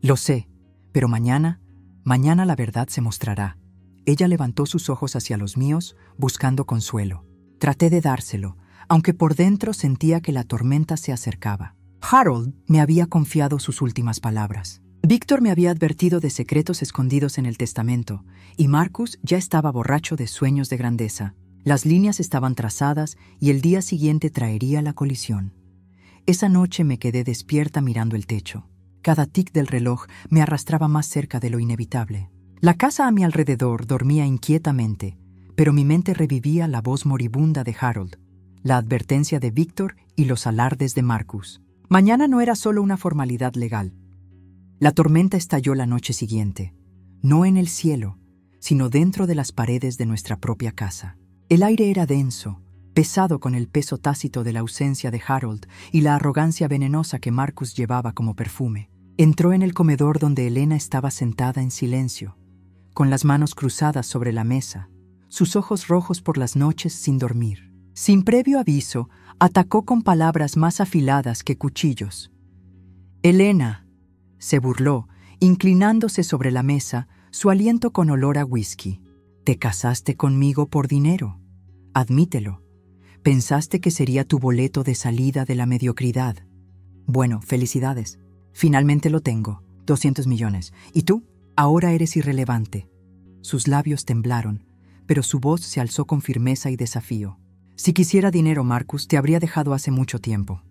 Lo sé, pero mañana la verdad se mostrará». Ella levantó sus ojos hacia los míos, buscando consuelo. Traté de dárselo, aunque por dentro sentía que la tormenta se acercaba. Harold me había confiado sus últimas palabras. Víctor me había advertido de secretos escondidos en el testamento, y Marcus ya estaba borracho de sueños de grandeza. Las líneas estaban trazadas y el día siguiente traería la colisión. Esa noche me quedé despierta mirando el techo. Cada tic del reloj me arrastraba más cerca de lo inevitable. La casa a mi alrededor dormía inquietamente, pero mi mente revivía la voz moribunda de Harold, la advertencia de Víctor y los alardes de Marcus. Mañana no era solo una formalidad legal. La tormenta estalló la noche siguiente, no en el cielo, sino dentro de las paredes de nuestra propia casa. El aire era denso, pesado con el peso tácito de la ausencia de Harold y la arrogancia venenosa que Marcus llevaba como perfume. Entró en el comedor donde Elena estaba sentada en silencio, con las manos cruzadas sobre la mesa, sus ojos rojos por las noches sin dormir. Sin previo aviso, atacó con palabras más afiladas que cuchillos. «Elena», se burló, inclinándose sobre la mesa, su aliento con olor a whisky. «Te casaste conmigo por dinero. Admítelo. Pensaste que sería tu boleto de salida de la mediocridad. Bueno, felicidades. Finalmente lo tengo. 200 millones. ¿Y tú? Ahora eres irrelevante». Sus labios temblaron, pero su voz se alzó con firmeza y desafío. «Si quisiera dinero, Marcus, te habría dejado hace mucho tiempo.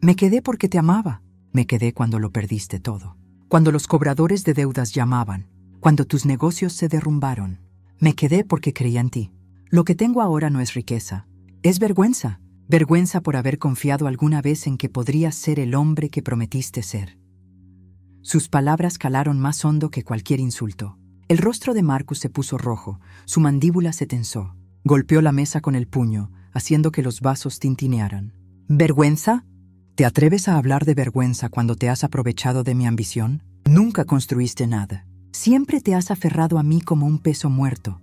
Me quedé porque te amaba. Me quedé cuando lo perdiste todo. Cuando los cobradores de deudas llamaban. Cuando tus negocios se derrumbaron. Me quedé porque creía en ti. Lo que tengo ahora no es riqueza. Es vergüenza. Vergüenza por haber confiado alguna vez en que podrías ser el hombre que prometiste ser». Sus palabras calaron más hondo que cualquier insulto. El rostro de Marcus se puso rojo, su mandíbula se tensó. Golpeó la mesa con el puño, haciendo que los vasos tintinearan. «¿Vergüenza? ¿Te atreves a hablar de vergüenza cuando te has aprovechado de mi ambición? Nunca construiste nada. Siempre te has aferrado a mí como un peso muerto.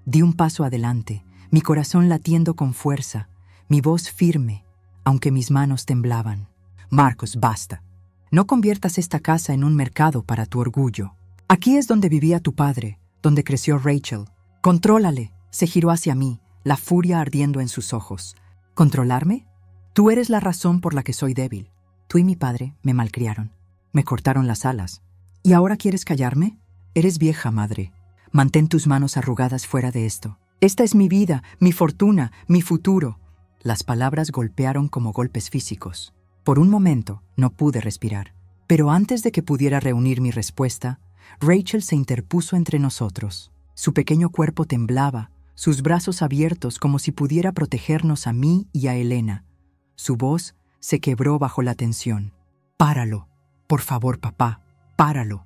Di un paso adelante, mi corazón latiendo con fuerza, mi voz firme, aunque mis manos temblaban. Marcus, basta. No conviertas esta casa en un mercado para tu orgullo. Aquí es donde vivía tu padre, donde creció Rachel. Contrólale». Se giró hacia mí, la furia ardiendo en sus ojos. ¿Controlarme? Tú eres la razón por la que soy débil. Tú y mi padre me malcriaron. Me cortaron las alas. ¿Y ahora quieres callarme? Eres vieja, madre. Mantén tus manos arrugadas fuera de esto. Esta es mi vida, mi fortuna, mi futuro. Las palabras golpearon como golpes físicos. Por un momento no pude respirar. Pero antes de que pudiera reunir mi respuesta, Rachel se interpuso entre nosotros. Su pequeño cuerpo temblaba, sus brazos abiertos como si pudiera protegernos a mí y a Elena. Su voz se quebró bajo la tensión. «Páralo. Por favor, papá, páralo».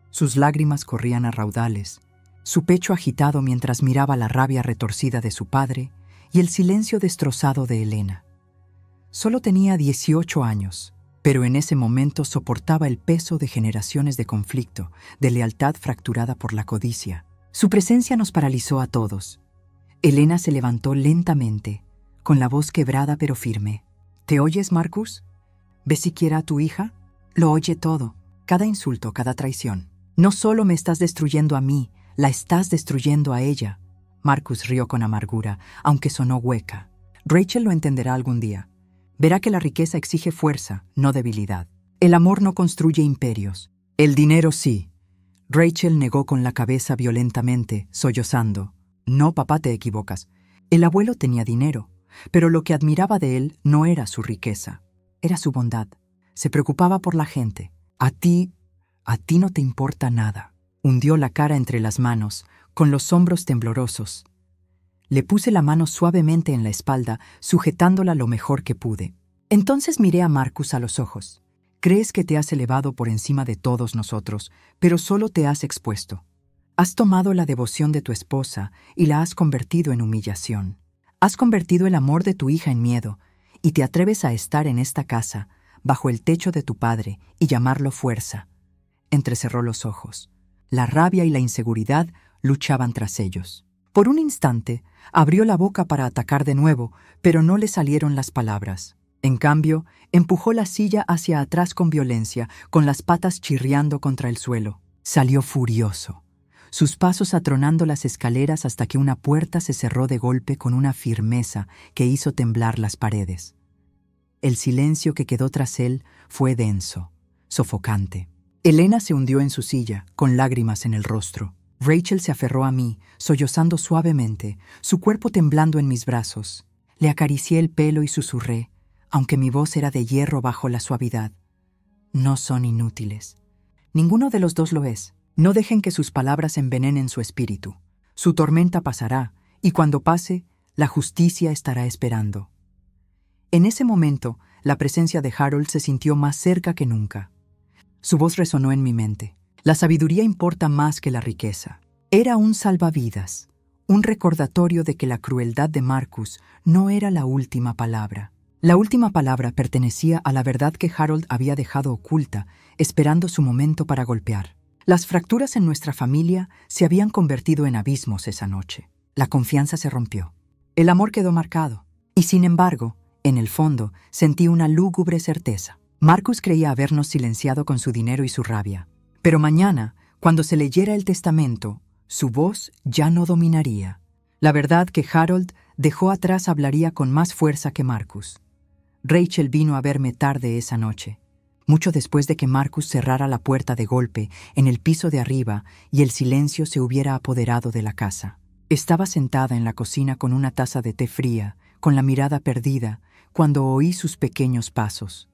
Sus lágrimas corrían a raudales, su pecho agitado mientras miraba la rabia retorcida de su padre y el silencio destrozado de Elena. Solo tenía 18 años, pero en ese momento soportaba el peso de generaciones de conflicto, de lealtad fracturada por la codicia. Su presencia nos paralizó a todos. Elena se levantó lentamente, con la voz quebrada pero firme. «¿Te oyes, Marcus? ¿Ves siquiera a tu hija? Lo oye todo, cada insulto, cada traición. No solo me estás destruyendo a mí, la estás destruyendo a ella». Marcus rió con amargura, aunque sonó hueca. Rachel lo entenderá algún día. Verá que la riqueza exige fuerza, no debilidad. El amor no construye imperios. El dinero sí. Rachel negó con la cabeza violentamente, sollozando. «No, papá, te equivocas. El abuelo tenía dinero, pero lo que admiraba de él no era su riqueza, era su bondad. Se preocupaba por la gente. A ti no te importa nada». Hundió la cara entre las manos, con los hombros temblorosos. Le puse la mano suavemente en la espalda, sujetándola lo mejor que pude. Entonces miré a Marcus a los ojos. «Crees que te has elevado por encima de todos nosotros, pero solo te has expuesto. Has tomado la devoción de tu esposa y la has convertido en humillación. Has convertido el amor de tu hija en miedo, y te atreves a estar en esta casa, bajo el techo de tu padre, y llamarlo fuerza». Entrecerró los ojos. La rabia y la inseguridad luchaban tras ellos. Por un instante, abrió la boca para atacar de nuevo, pero no le salieron las palabras. En cambio, empujó la silla hacia atrás con violencia, con las patas chirriando contra el suelo. Salió furioso, sus pasos atronando las escaleras hasta que una puerta se cerró de golpe con una firmeza que hizo temblar las paredes. El silencio que quedó tras él fue denso, sofocante. Elena se hundió en su silla, con lágrimas en el rostro. Rachel se aferró a mí, sollozando suavemente, su cuerpo temblando en mis brazos. Le acaricié el pelo y susurré, aunque mi voz era de hierro bajo la suavidad. No son inútiles. Ninguno de los dos lo es. No dejen que sus palabras envenenen su espíritu. Su tormenta pasará, y cuando pase, la justicia estará esperando. En ese momento, la presencia de Harold se sintió más cerca que nunca. Su voz resonó en mi mente. La sabiduría importa más que la riqueza. Era un salvavidas, un recordatorio de que la crueldad de Marcus no era la última palabra. La última palabra pertenecía a la verdad que Harold había dejado oculta, esperando su momento para golpear. Las fracturas en nuestra familia se habían convertido en abismos esa noche. La confianza se rompió. El amor quedó marcado. Y sin embargo, en el fondo, sentí una lúgubre certeza. Marcus creía habernos silenciado con su dinero y su rabia. Pero mañana, cuando se leyera el testamento, su voz ya no dominaría. La verdad que Harold dejó atrás hablaría con más fuerza que Marcus. Rachel vino a verme tarde esa noche, mucho después de que Marcus cerrara la puerta de golpe en el piso de arriba y el silencio se hubiera apoderado de la casa. Estaba sentada en la cocina con una taza de té fría, con la mirada perdida, cuando oí sus pequeños pasos.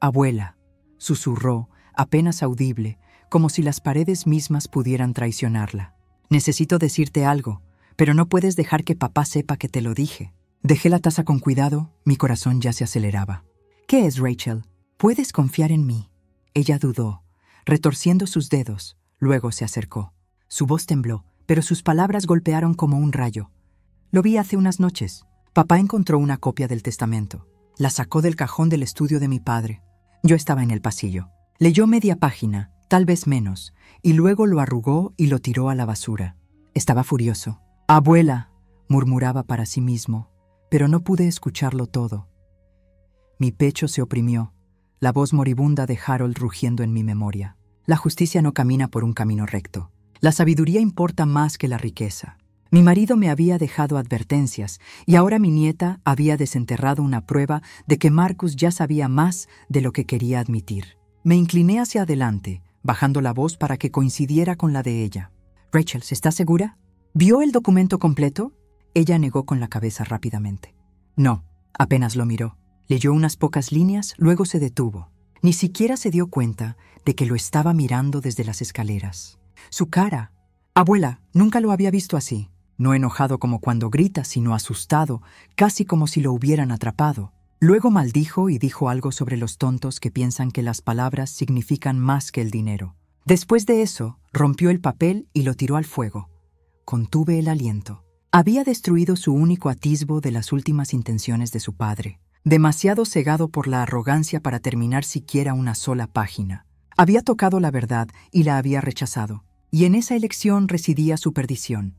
«Abuela», susurró, apenas audible, como si las paredes mismas pudieran traicionarla. «Necesito decirte algo, pero no puedes dejar que papá sepa que te lo dije». Dejé la taza con cuidado, mi corazón ya se aceleraba. «¿Qué es, Rachel? ¿Puedes confiar en mí?» Ella dudó, retorciendo sus dedos, luego se acercó. Su voz tembló, pero sus palabras golpearon como un rayo. «Lo vi hace unas noches. Papá encontró una copia del testamento. La sacó del cajón del estudio de mi padre. Yo estaba en el pasillo. Leyó media página, tal vez menos, y luego lo arrugó y lo tiró a la basura. Estaba furioso. «Abuela», murmuraba para sí mismo, pero no pude escucharlo todo. Mi pecho se oprimió, la voz moribunda de Harold rugiendo en mi memoria. La justicia no camina por un camino recto. La sabiduría importa más que la riqueza. Mi marido me había dejado advertencias, y ahora mi nieta había desenterrado una prueba de que Marcus ya sabía más de lo que quería admitir. Me incliné hacia adelante, bajando la voz para que coincidiera con la de ella. «Rachel, ¿estás segura? ¿Vio el documento completo?» Ella negó con la cabeza rápidamente. «No», apenas lo miró. Leyó unas pocas líneas, luego se detuvo. Ni siquiera se dio cuenta de que lo estaba mirando desde las escaleras. Su cara. «Abuela, nunca lo había visto así». No enojado como cuando grita, sino asustado, casi como si lo hubieran atrapado. Luego maldijo y dijo algo sobre los tontos que piensan que las palabras significan más que el dinero. Después de eso, rompió el papel y lo tiró al fuego. Contuve el aliento. Había destruido su único atisbo de las últimas intenciones de su padre. Demasiado cegado por la arrogancia para terminar siquiera una sola página. Había tocado la verdad y la había rechazado. Y en esa elección residía su perdición.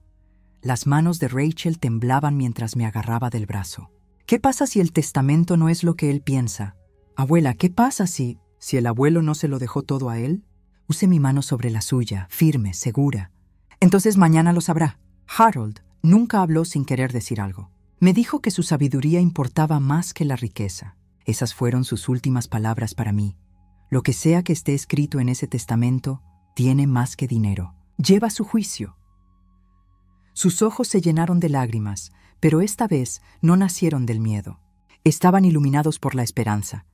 Las manos de Rachel temblaban mientras me agarraba del brazo. ¿Qué pasa si el testamento no es lo que él piensa? Abuela, ¿qué pasa si el abuelo no se lo dejó todo a él? Puse mi mano sobre la suya, firme, segura. Entonces mañana lo sabrá. Harold nunca habló sin querer decir algo. Me dijo que su sabiduría importaba más que la riqueza. Esas fueron sus últimas palabras para mí. Lo que sea que esté escrito en ese testamento tiene más que dinero. Lleva su juicio. Sus ojos se llenaron de lágrimas, pero esta vez no nacieron del miedo. Estaban iluminados por la esperanza.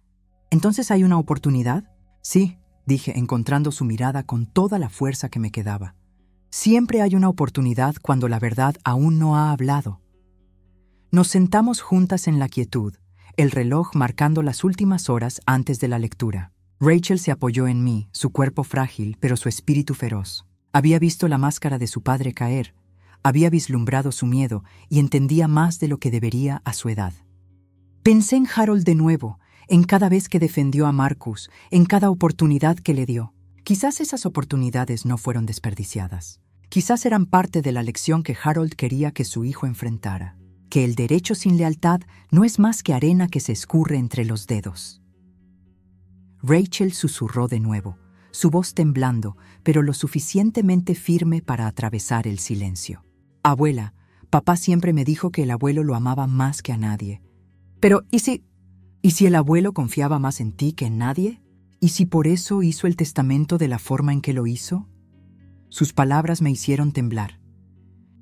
¿Entonces hay una oportunidad? Sí, dije, encontrando su mirada con toda la fuerza que me quedaba. Siempre hay una oportunidad cuando la verdad aún no ha hablado. Nos sentamos juntas en la quietud, el reloj marcando las últimas horas antes de la lectura. Rachel se apoyó en mí, su cuerpo frágil, pero su espíritu feroz. Había visto la máscara de su padre caer. Había vislumbrado su miedo y entendía más de lo que debería a su edad. Pensé en Harold de nuevo, en cada vez que defendió a Marcus, en cada oportunidad que le dio. Quizás esas oportunidades no fueron desperdiciadas. Quizás eran parte de la lección que Harold quería que su hijo enfrentara. Que el derecho sin lealtad no es más que arena que se escurre entre los dedos. Rachel susurró de nuevo, su voz temblando, pero lo suficientemente firme para atravesar el silencio. «Abuela, papá siempre me dijo que el abuelo lo amaba más que a nadie. Pero, ¿y si el abuelo confiaba más en ti que en nadie? ¿Y si por eso hizo el testamento de la forma en que lo hizo? Sus palabras me hicieron temblar.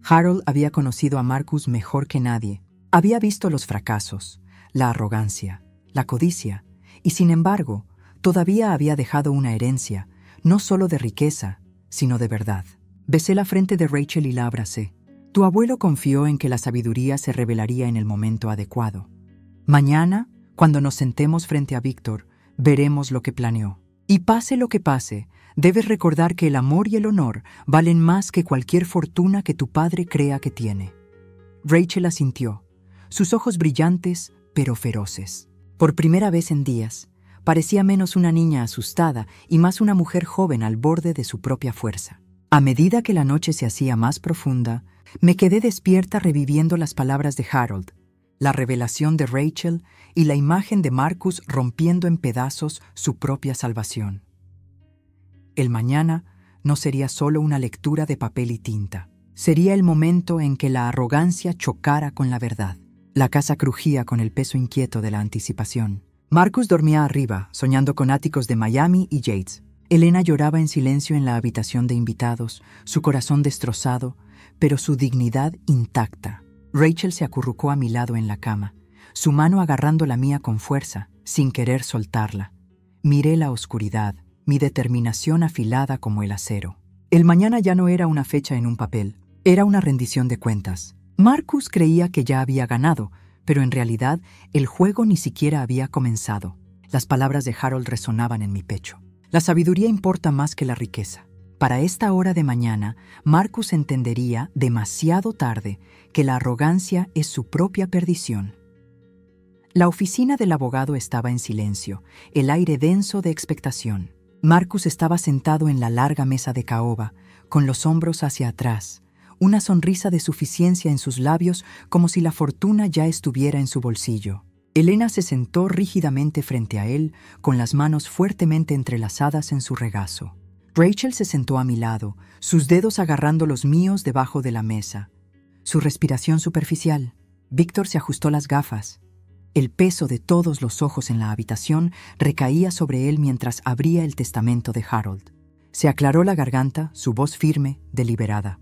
Harold había conocido a Marcus mejor que nadie. Había visto los fracasos, la arrogancia, la codicia, y sin embargo, todavía había dejado una herencia, no solo de riqueza, sino de verdad. Besé la frente de Rachel y la abracé. Tu abuelo confió en que la sabiduría se revelaría en el momento adecuado. Mañana, cuando nos sentemos frente a Víctor, veremos lo que planeó. Y pase lo que pase, debes recordar que el amor y el honor valen más que cualquier fortuna que tu padre crea que tiene. Rachel asintió, sus ojos brillantes pero feroces. Por primera vez en días, parecía menos una niña asustada y más una mujer joven al borde de su propia fuerza. A medida que la noche se hacía más profunda, me quedé despierta reviviendo las palabras de Harold, la revelación de Rachel y la imagen de Marcus rompiendo en pedazos su propia salvación. El mañana no sería solo una lectura de papel y tinta. Sería el momento en que la arrogancia chocara con la verdad. La casa crujía con el peso inquieto de la anticipación. Marcus dormía arriba, soñando con áticos de Miami y Yates. Elena lloraba en silencio en la habitación de invitados, su corazón destrozado, pero su dignidad intacta. Rachel se acurrucó a mi lado en la cama, su mano agarrando la mía con fuerza, sin querer soltarla. Miré la oscuridad, mi determinación afilada como el acero. El mañana ya no era una fecha en un papel, era una rendición de cuentas. Marcus creía que ya había ganado, pero en realidad el juego ni siquiera había comenzado. Las palabras de Harold resonaban en mi pecho. La sabiduría importa más que la riqueza. Para esta hora de mañana, Marcus entendería demasiado tarde que la arrogancia es su propia perdición. La oficina del abogado estaba en silencio, el aire denso de expectación. Marcus estaba sentado en la larga mesa de caoba, con los hombros hacia atrás, una sonrisa de suficiencia en sus labios como si la fortuna ya estuviera en su bolsillo. Elena se sentó rígidamente frente a él, con las manos fuertemente entrelazadas en su regazo. Rachel se sentó a mi lado, sus dedos agarrando los míos debajo de la mesa. Su respiración superficial. Víctor se ajustó las gafas. El peso de todos los ojos en la habitación recaía sobre él mientras abría el testamento de Harold. Se aclaró la garganta, su voz firme, deliberada.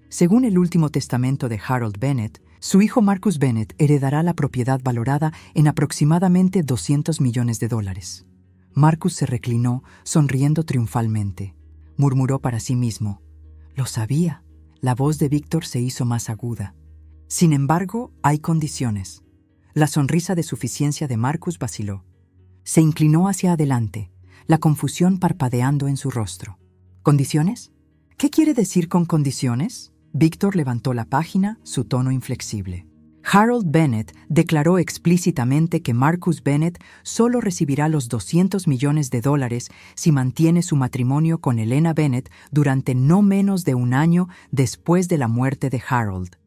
Según el último testamento de Harold Bennett, su hijo Marcus Bennett heredará la propiedad valorada en aproximadamente $200 millones. Marcus se reclinó, sonriendo triunfalmente. Murmuró para sí mismo. Lo sabía. La voz de Víctor se hizo más aguda. Sin embargo, hay condiciones. La sonrisa de suficiencia de Marcus vaciló. Se inclinó hacia adelante, la confusión parpadeando en su rostro. ¿Condiciones? ¿Qué quiere decir con condiciones? Víctor levantó la página, su tono inflexible. Harold Bennett declaró explícitamente que Marcus Bennett solo recibirá los $200 millones si mantiene su matrimonio con Elena Bennett durante no menos de un año después de la muerte de Harold.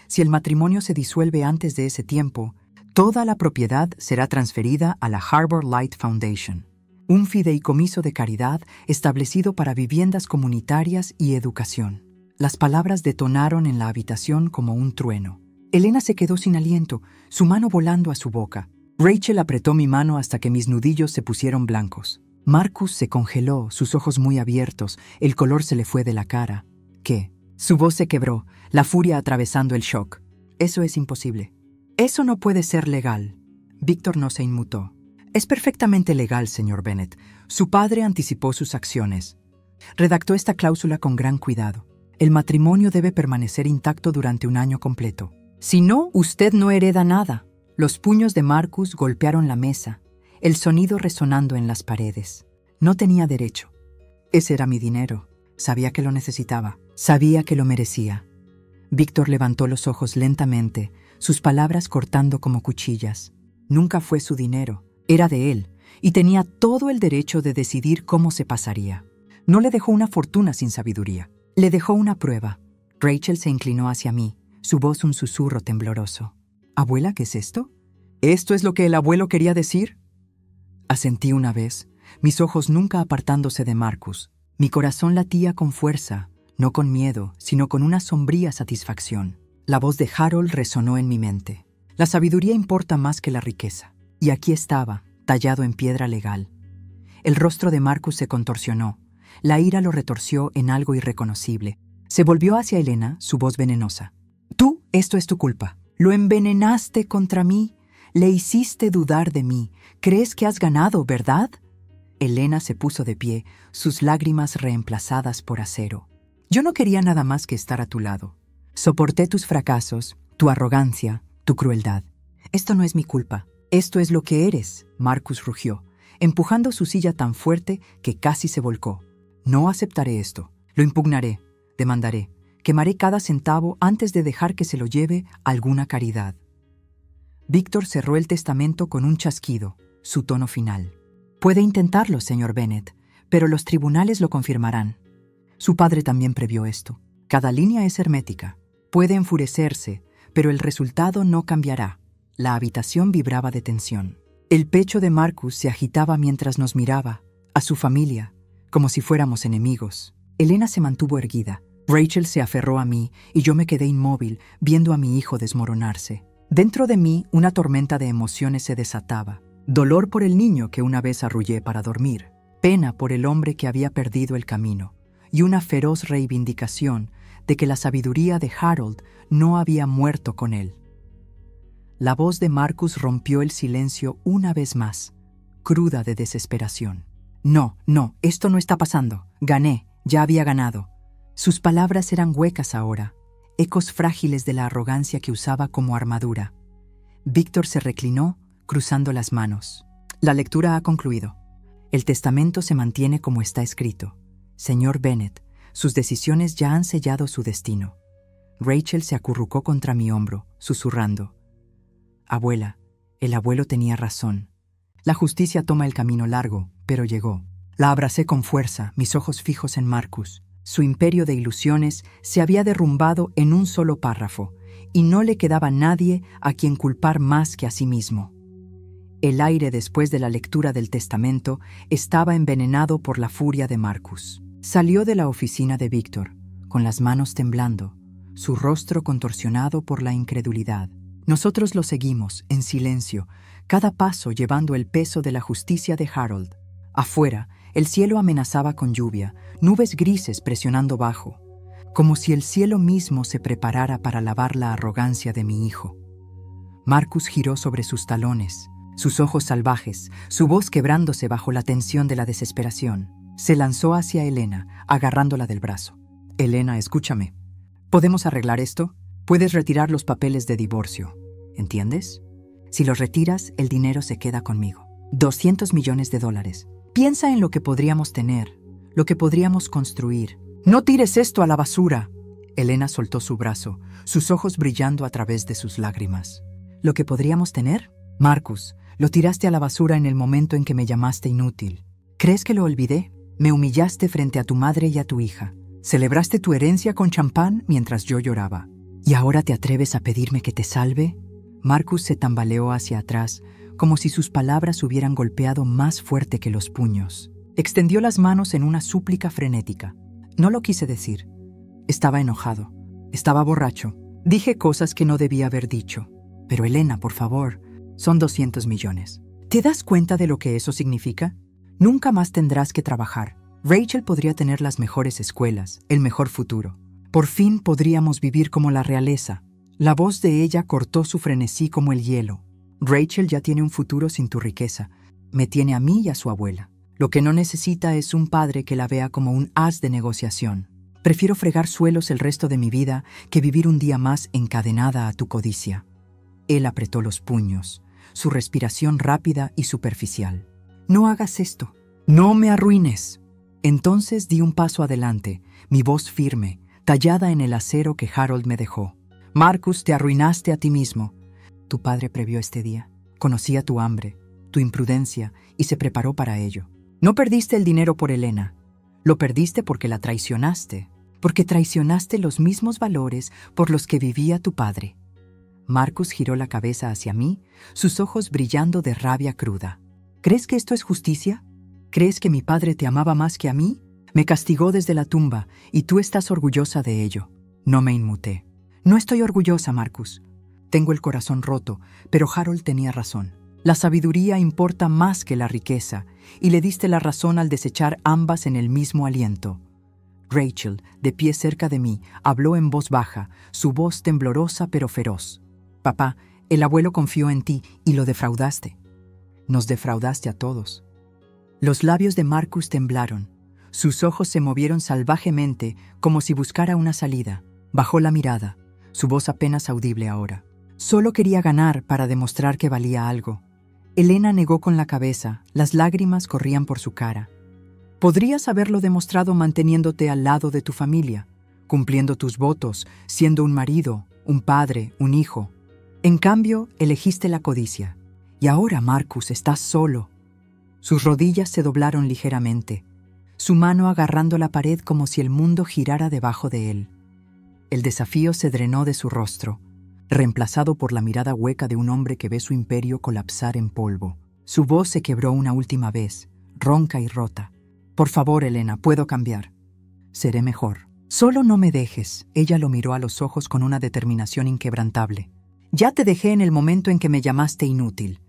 Si el matrimonio se disuelve antes de ese tiempo, toda la propiedad será transferida a la Harbor Light Foundation, un fideicomiso de caridad establecido para viviendas comunitarias y educación. Las palabras detonaron en la habitación como un trueno. Elena se quedó sin aliento, su mano volando a su boca. Rachel apretó mi mano hasta que mis nudillos se pusieron blancos. Marcus se congeló, sus ojos muy abiertos, el color se le fue de la cara. ¿Qué? Su voz se quebró, la furia atravesando el shock. Eso es imposible. Eso no puede ser legal. Víctor no se inmutó. Es perfectamente legal, señor Bennett. Su padre anticipó sus acciones. Redactó esta cláusula con gran cuidado. El matrimonio debe permanecer intacto durante un año completo. Si no, usted no hereda nada. Los puños de Marcus golpearon la mesa, el sonido resonando en las paredes. No tenía derecho. Ese era mi dinero. Sabía que lo necesitaba. Sabía que lo merecía. Víctor levantó los ojos lentamente, sus palabras cortando como cuchillas. Nunca fue su dinero. Era de él, y tenía todo el derecho de decidir cómo se pasaría. No le dejó una fortuna sin sabiduría. Le dejó una prueba. Rachel se inclinó hacia mí, su voz un susurro tembloroso. «Abuela, ¿qué es esto? ¿Esto es lo que el abuelo quería decir?» Asentí una vez, mis ojos nunca apartándose de Marcus. Mi corazón latía con fuerza, no con miedo, sino con una sombría satisfacción. La voz de Harold resonó en mi mente. La sabiduría importa más que la riqueza. Y aquí estaba, tallado en piedra legal. El rostro de Marcus se contorsionó. La ira lo retorció en algo irreconocible. Se volvió hacia Elena, su voz venenosa. Tú, esto es tu culpa. Lo envenenaste contra mí. Le hiciste dudar de mí. ¿Crees que has ganado, verdad? Elena se puso de pie, sus lágrimas reemplazadas por acero. Yo no quería nada más que estar a tu lado. Soporté tus fracasos, tu arrogancia, tu crueldad. Esto no es mi culpa. Esto es lo que eres, Marcus rugió, empujando su silla tan fuerte que casi se volcó. No aceptaré esto. Lo impugnaré, demandaré, quemaré cada centavo antes de dejar que se lo lleve alguna caridad. Víctor cerró el testamento con un chasquido, su tono final. Puede intentarlo, señor Bennet, pero los tribunales lo confirmarán. Su padre también previó esto. Cada línea es hermética. Puede enfurecerse, pero el resultado no cambiará. La habitación vibraba de tensión. El pecho de Marcus se agitaba mientras nos miraba, a su familia, como si fuéramos enemigos. Elena se mantuvo erguida. Rachel se aferró a mí y yo me quedé inmóvil, viendo a mi hijo desmoronarse. Dentro de mí, una tormenta de emociones se desataba. Dolor por el niño que una vez arrullé para dormir. Pena por el hombre que había perdido el camino. Y una feroz reivindicación de que la sabiduría de Harold no había muerto con él. La voz de Marcus rompió el silencio una vez más, cruda de desesperación. No, esto no está pasando. Gané, ya había ganado. Sus palabras eran huecas ahora, ecos frágiles de la arrogancia que usaba como armadura. Víctor se reclinó, cruzando las manos. La lectura ha concluido. El testamento se mantiene como está escrito. Señor Bennet, sus decisiones ya han sellado su destino. Rachel se acurrucó contra mi hombro, susurrando. Abuela, el abuelo tenía razón. La justicia toma el camino largo, pero llegó. La abracé con fuerza, mis ojos fijos en Marcus. Su imperio de ilusiones se había derrumbado en un solo párrafo, y no le quedaba nadie a quien culpar más que a sí mismo. El aire después de la lectura del testamento estaba envenenado por la furia de Marcus. Salió de la oficina de Víctor, con las manos temblando, su rostro contorsionado por la incredulidad. Nosotros lo seguimos, en silencio, cada paso llevando el peso de la justicia de Harold. Afuera, el cielo amenazaba con lluvia, nubes grises presionando bajo, como si el cielo mismo se preparara para lavar la arrogancia de mi hijo. Marcus giró sobre sus talones, sus ojos salvajes, su voz quebrándose bajo la tensión de la desesperación. Se lanzó hacia Elena, agarrándola del brazo. Elena, escúchame. ¿Podemos arreglar esto? Puedes retirar los papeles de divorcio, ¿entiendes? Si los retiras, el dinero se queda conmigo. $200 millones. Piensa en lo que podríamos tener, lo que podríamos construir. ¡No tires esto a la basura! Elena soltó su brazo, sus ojos brillando a través de sus lágrimas. ¿Lo que podríamos tener? Marcus, lo tiraste a la basura en el momento en que me llamaste inútil. ¿Crees que lo olvidé? Me humillaste frente a tu madre y a tu hija. Celebraste tu herencia con champán mientras yo lloraba. ¿Y ahora te atreves a pedirme que te salve? Marcus se tambaleó hacia atrás, como si sus palabras hubieran golpeado más fuerte que los puños. Extendió las manos en una súplica frenética. No lo quise decir. Estaba enojado. Estaba borracho. Dije cosas que no debía haber dicho. Pero Elena, por favor, son 200 millones. ¿Te das cuenta de lo que eso significa? Nunca más tendrás que trabajar. Rachel podría tener las mejores escuelas, el mejor futuro. Por fin podríamos vivir como la realeza. La voz de ella cortó su frenesí como el hielo. Rachel ya tiene un futuro sin tu riqueza. Me tiene a mí y a su abuela. Lo que no necesita es un padre que la vea como un as de negociación. Prefiero fregar suelos el resto de mi vida que vivir un día más encadenada a tu codicia. Él apretó los puños, su respiración rápida y superficial. No hagas esto. No me arruines. Entonces di un paso adelante, mi voz firme, tallada en el acero que Harold me dejó. Marcus, te arruinaste a ti mismo. Tu padre previó este día. Conocía tu hambre, tu imprudencia, y se preparó para ello. No perdiste el dinero por Elena. Lo perdiste porque la traicionaste, porque traicionaste los mismos valores por los que vivía tu padre. Marcus giró la cabeza hacia mí, sus ojos brillando de rabia cruda. ¿Crees que esto es justicia? ¿Crees que mi padre te amaba más que a mí? Me castigó desde la tumba, y tú estás orgullosa de ello. No me inmuté. No estoy orgullosa, Marcus. Tengo el corazón roto, pero Harold tenía razón. La sabiduría importa más que la riqueza, y le diste la razón al desechar ambas en el mismo aliento. Rachel, de pie cerca de mí, habló en voz baja, su voz temblorosa pero feroz. Papá, el abuelo confió en ti y lo defraudaste. Nos defraudaste a todos. Los labios de Marcus temblaron. Sus ojos se movieron salvajemente como si buscara una salida. Bajó la mirada, su voz apenas audible ahora. Solo quería ganar para demostrar que valía algo. Elena negó con la cabeza, las lágrimas corrían por su cara. Podrías haberlo demostrado manteniéndote al lado de tu familia, cumpliendo tus votos, siendo un marido, un padre, un hijo. En cambio, elegiste la codicia. Y ahora, Marcus, estás solo. Sus rodillas se doblaron ligeramente, su mano agarrando la pared como si el mundo girara debajo de él. El desafío se drenó de su rostro, reemplazado por la mirada hueca de un hombre que ve su imperio colapsar en polvo. Su voz se quebró una última vez, ronca y rota. Por favor, Elena, puedo cambiar. Seré mejor. Solo no me dejes. Ella lo miró a los ojos con una determinación inquebrantable. Ya te dejé en el momento en que me llamaste inútil.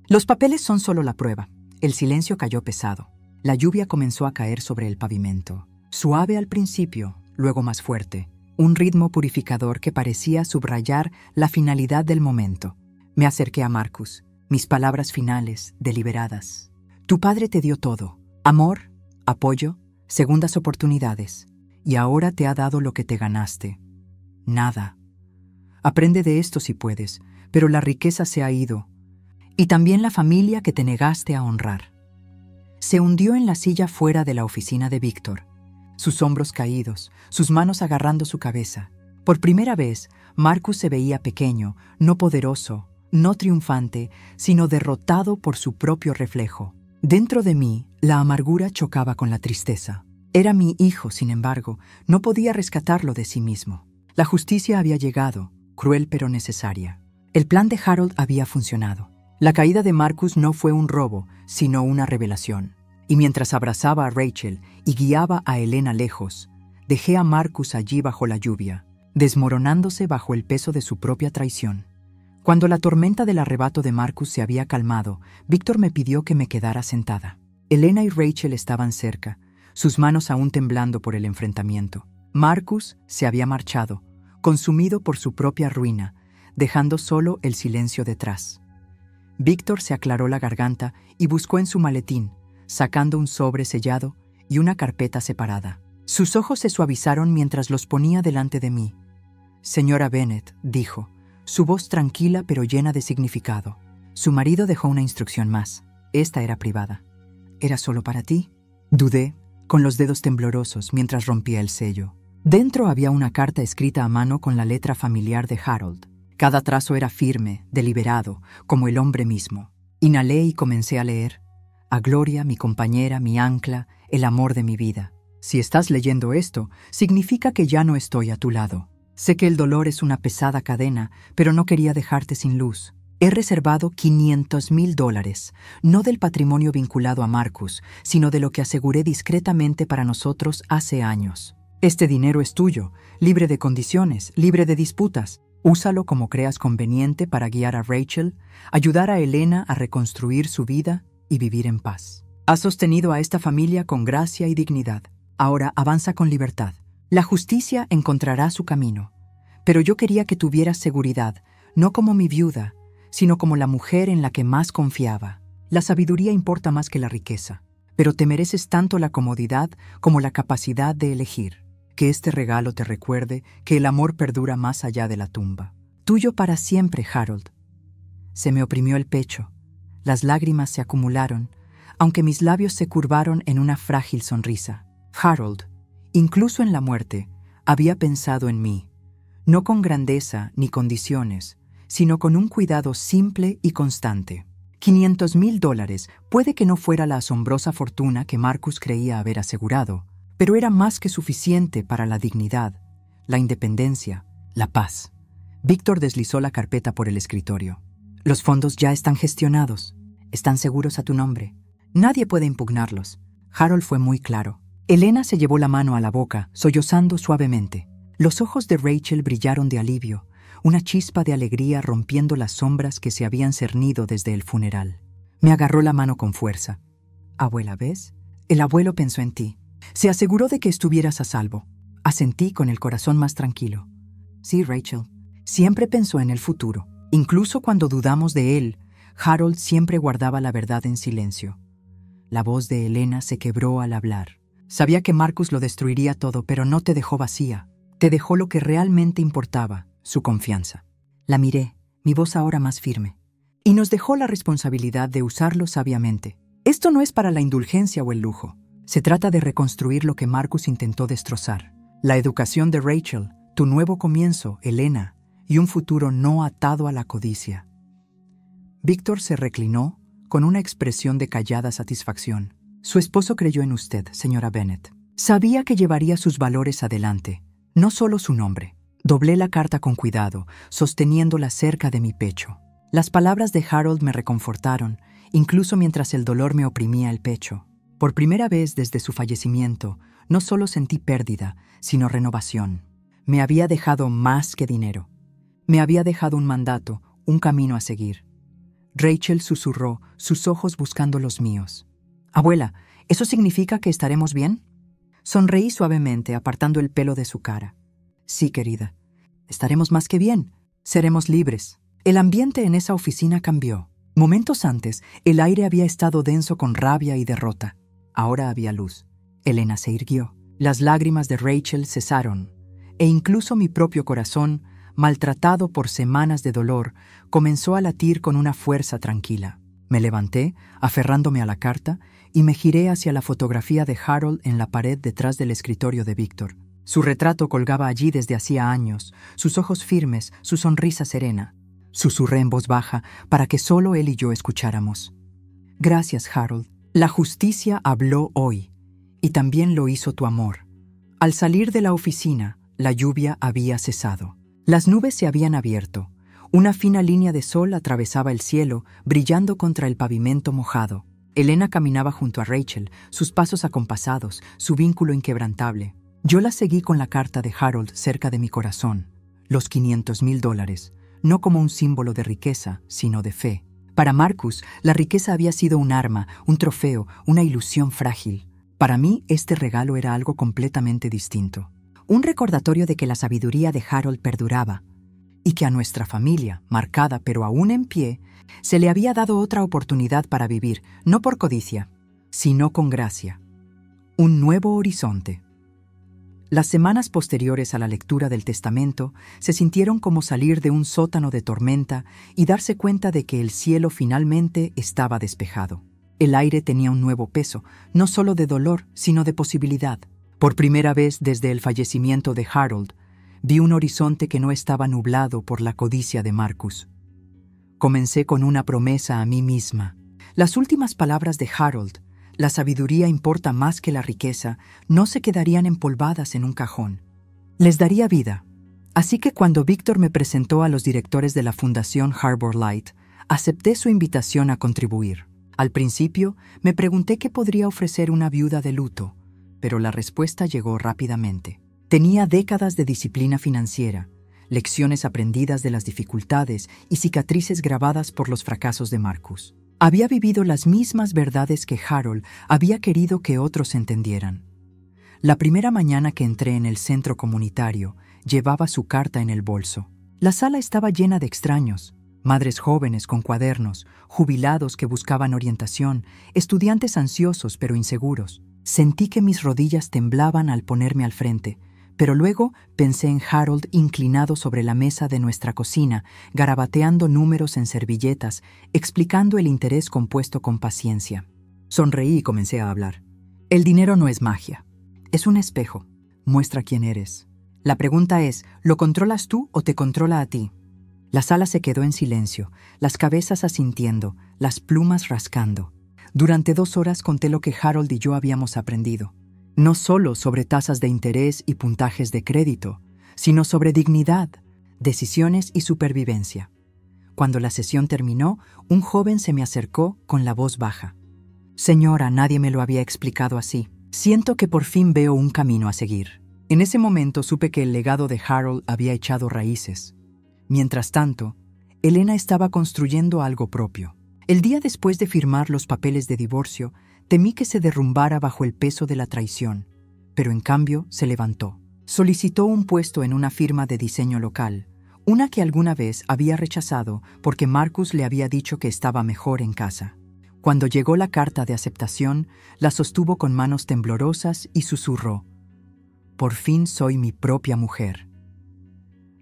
Los papeles son solo la prueba. El silencio cayó pesado. La lluvia comenzó a caer sobre el pavimento. Suave al principio, luego más fuerte. Un ritmo purificador que parecía subrayar la finalidad del momento. Me acerqué a Marcus, mis palabras finales, deliberadas. Tu padre te dio todo. Amor, apoyo, segundas oportunidades. Y ahora te ha dado lo que te ganaste. Nada. Aprende de esto si puedes, pero la riqueza se ha ido. Y también la familia que te negaste a honrar. Se hundió en la silla fuera de la oficina de Víctor, sus hombros caídos, sus manos agarrando su cabeza. Por primera vez, Marcus se veía pequeño, no poderoso, no triunfante, sino derrotado por su propio reflejo. Dentro de mí, la amargura chocaba con la tristeza. Era mi hijo, sin embargo, no podía rescatarlo de sí mismo. La justicia había llegado, cruel pero necesaria. El plan de Harold había funcionado. La caída de Marcus no fue un robo, sino una revelación. Y mientras abrazaba a Rachel y guiaba a Elena lejos, dejé a Marcus allí bajo la lluvia, desmoronándose bajo el peso de su propia traición. Cuando la tormenta del arrebato de Marcus se había calmado, Víctor me pidió que me quedara sentada. Elena y Rachel estaban cerca, sus manos aún temblando por el enfrentamiento. Marcus se había marchado, consumido por su propia ruina, dejando solo el silencio detrás. Víctor se aclaró la garganta y buscó en su maletín, sacando un sobre sellado y una carpeta separada. Sus ojos se suavizaron mientras los ponía delante de mí. Señora Bennet, dijo, su voz tranquila pero llena de significado. Su marido dejó una instrucción más. Esta era privada. ¿Era solo para ti? Dudé, con los dedos temblorosos mientras rompía el sello. Dentro había una carta escrita a mano con la letra familiar de Harold. Cada trazo era firme, deliberado, como el hombre mismo. Inhalé y comencé a leer. A Gloria, mi compañera, mi ancla, el amor de mi vida. Si estás leyendo esto, significa que ya no estoy a tu lado. Sé que el dolor es una pesada cadena, pero no quería dejarte sin luz. He reservado $500,000, no del patrimonio vinculado a Marcus, sino de lo que aseguré discretamente para nosotros hace años. Este dinero es tuyo, libre de condiciones, libre de disputas. Úsalo como creas conveniente para guiar a Rachel, ayudar a Elena a reconstruir su vida y vivir en paz. Has sostenido a esta familia con gracia y dignidad. Ahora avanza con libertad. La justicia encontrará su camino. Pero yo quería que tuvieras seguridad, no como mi viuda, sino como la mujer en la que más confiaba. La sabiduría importa más que la riqueza, pero te mereces tanto la comodidad como la capacidad de elegir. Que este regalo te recuerde que el amor perdura más allá de la tumba. Tuyo para siempre, Harold. Se me oprimió el pecho. Las lágrimas se acumularon, aunque mis labios se curvaron en una frágil sonrisa. Harold, incluso en la muerte, había pensado en mí, no con grandeza ni condiciones, sino con un cuidado simple y constante. $500,000 puede que no fuera la asombrosa fortuna que Marcus creía haber asegurado, pero era más que suficiente para la dignidad, la independencia, la paz. Víctor deslizó la carpeta por el escritorio. Los fondos ya están gestionados. Están seguros a tu nombre. Nadie puede impugnarlos. Harold fue muy claro. Elena se llevó la mano a la boca, sollozando suavemente. Los ojos de Rachel brillaron de alivio, una chispa de alegría rompiendo las sombras que se habían cernido desde el funeral. Me agarró la mano con fuerza. Abuela, ¿ves? El abuelo pensó en ti. Se aseguró de que estuvieras a salvo. Asentí con el corazón más tranquilo. Sí, Rachel. Siempre pensó en el futuro. Incluso cuando dudamos de él, Harold siempre guardaba la verdad en silencio. La voz de Elena se quebró al hablar. Sabía que Marcus lo destruiría todo, pero no te dejó vacía. Te dejó lo que realmente importaba, su confianza. La miré, mi voz ahora más firme. Y nos dejó la responsabilidad de usarlo sabiamente. Esto no es para la indulgencia o el lujo. Se trata de reconstruir lo que Marcus intentó destrozar. La educación de Rachel, tu nuevo comienzo, Elena, y un futuro no atado a la codicia. Víctor se reclinó con una expresión de callada satisfacción. Su esposo creyó en usted, señora Bennet. Sabía que llevaría sus valores adelante, no solo su nombre. Doblé la carta con cuidado, sosteniéndola cerca de mi pecho. Las palabras de Harold me reconfortaron, incluso mientras el dolor me oprimía el pecho. Por primera vez desde su fallecimiento, no solo sentí pérdida, sino renovación. Me había dejado más que dinero. Me había dejado un mandato, un camino a seguir. Rachel susurró, sus ojos buscando los míos. Abuela, ¿eso significa que estaremos bien? Sonreí suavemente, apartando el pelo de su cara. Sí, querida. Estaremos más que bien. Seremos libres. El ambiente en esa oficina cambió. Momentos antes, el aire había estado denso con rabia y derrota. Ahora había luz. Elena se irguió. Las lágrimas de Rachel cesaron. E incluso mi propio corazón, maltratado por semanas de dolor, comenzó a latir con una fuerza tranquila. Me levanté, aferrándome a la carta, y me giré hacia la fotografía de Harold en la pared detrás del escritorio de Víctor. Su retrato colgaba allí desde hacía años, sus ojos firmes, su sonrisa serena. Susurré en voz baja para que solo él y yo escucháramos. Gracias, Harold. La justicia habló hoy, y también lo hizo tu amor. Al salir de la oficina, la lluvia había cesado. Las nubes se habían abierto. Una fina línea de sol atravesaba el cielo, brillando contra el pavimento mojado. Elena caminaba junto a Rachel, sus pasos acompasados, su vínculo inquebrantable. Yo la seguí con la carta de Harold cerca de mi corazón. Los $500,000, no como un símbolo de riqueza, sino de fe. Para Marcus, la riqueza había sido un arma, un trofeo, una ilusión frágil. Para mí, este regalo era algo completamente distinto. Un recordatorio de que la sabiduría de Harold perduraba, y que a nuestra familia, marcada pero aún en pie, se le había dado otra oportunidad para vivir, no por codicia, sino con gracia. Un nuevo horizonte. Las semanas posteriores a la lectura del testamento se sintieron como salir de un sótano de tormenta y darse cuenta de que el cielo finalmente estaba despejado. El aire tenía un nuevo peso, no solo de dolor, sino de posibilidad. Por primera vez desde el fallecimiento de Harold, vi un horizonte que no estaba nublado por la codicia de Marcus. Comencé con una promesa a mí misma. Las últimas palabras de Harold, la sabiduría importa más que la riqueza, no se quedarían empolvadas en un cajón. Les daría vida. Así que cuando Víctor me presentó a los directores de la Fundación Harbor Light, acepté su invitación a contribuir. Al principio, me pregunté qué podría ofrecer una viuda de luto, pero la respuesta llegó rápidamente. Tenía décadas de disciplina financiera, lecciones aprendidas de las dificultades y cicatrices grabadas por los fracasos de Marcus. Había vivido las mismas verdades que Harold había querido que otros entendieran. La primera mañana que entré en el centro comunitario, llevaba su carta en el bolso. La sala estaba llena de extraños, madres jóvenes con cuadernos, jubilados que buscaban orientación, estudiantes ansiosos pero inseguros. Sentí que mis rodillas temblaban al ponerme al frente, pero luego pensé en Harold inclinado sobre la mesa de nuestra cocina, garabateando números en servilletas, explicando el interés compuesto con paciencia. Sonreí y comencé a hablar. El dinero no es magia. Es un espejo. Muestra quién eres. La pregunta es, ¿lo controlas tú o te controla a ti? La sala se quedó en silencio, las cabezas asintiendo, las plumas rascando. Durante 2 horas conté lo que Harold y yo habíamos aprendido. No solo sobre tasas de interés y puntajes de crédito, sino sobre dignidad, decisiones y supervivencia. Cuando la sesión terminó, un joven se me acercó con la voz baja. Señora, nadie me lo había explicado así. Siento que por fin veo un camino a seguir. En ese momento supe que el legado de Harold había echado raíces. Mientras tanto, Elena estaba construyendo algo propio. El día después de firmar los papeles de divorcio, temí que se derrumbara bajo el peso de la traición, pero en cambio se levantó. Solicitó un puesto en una firma de diseño local, una que alguna vez había rechazado porque Marcus le había dicho que estaba mejor en casa. Cuando llegó la carta de aceptación, la sostuvo con manos temblorosas y susurró: «Por fin soy mi propia mujer».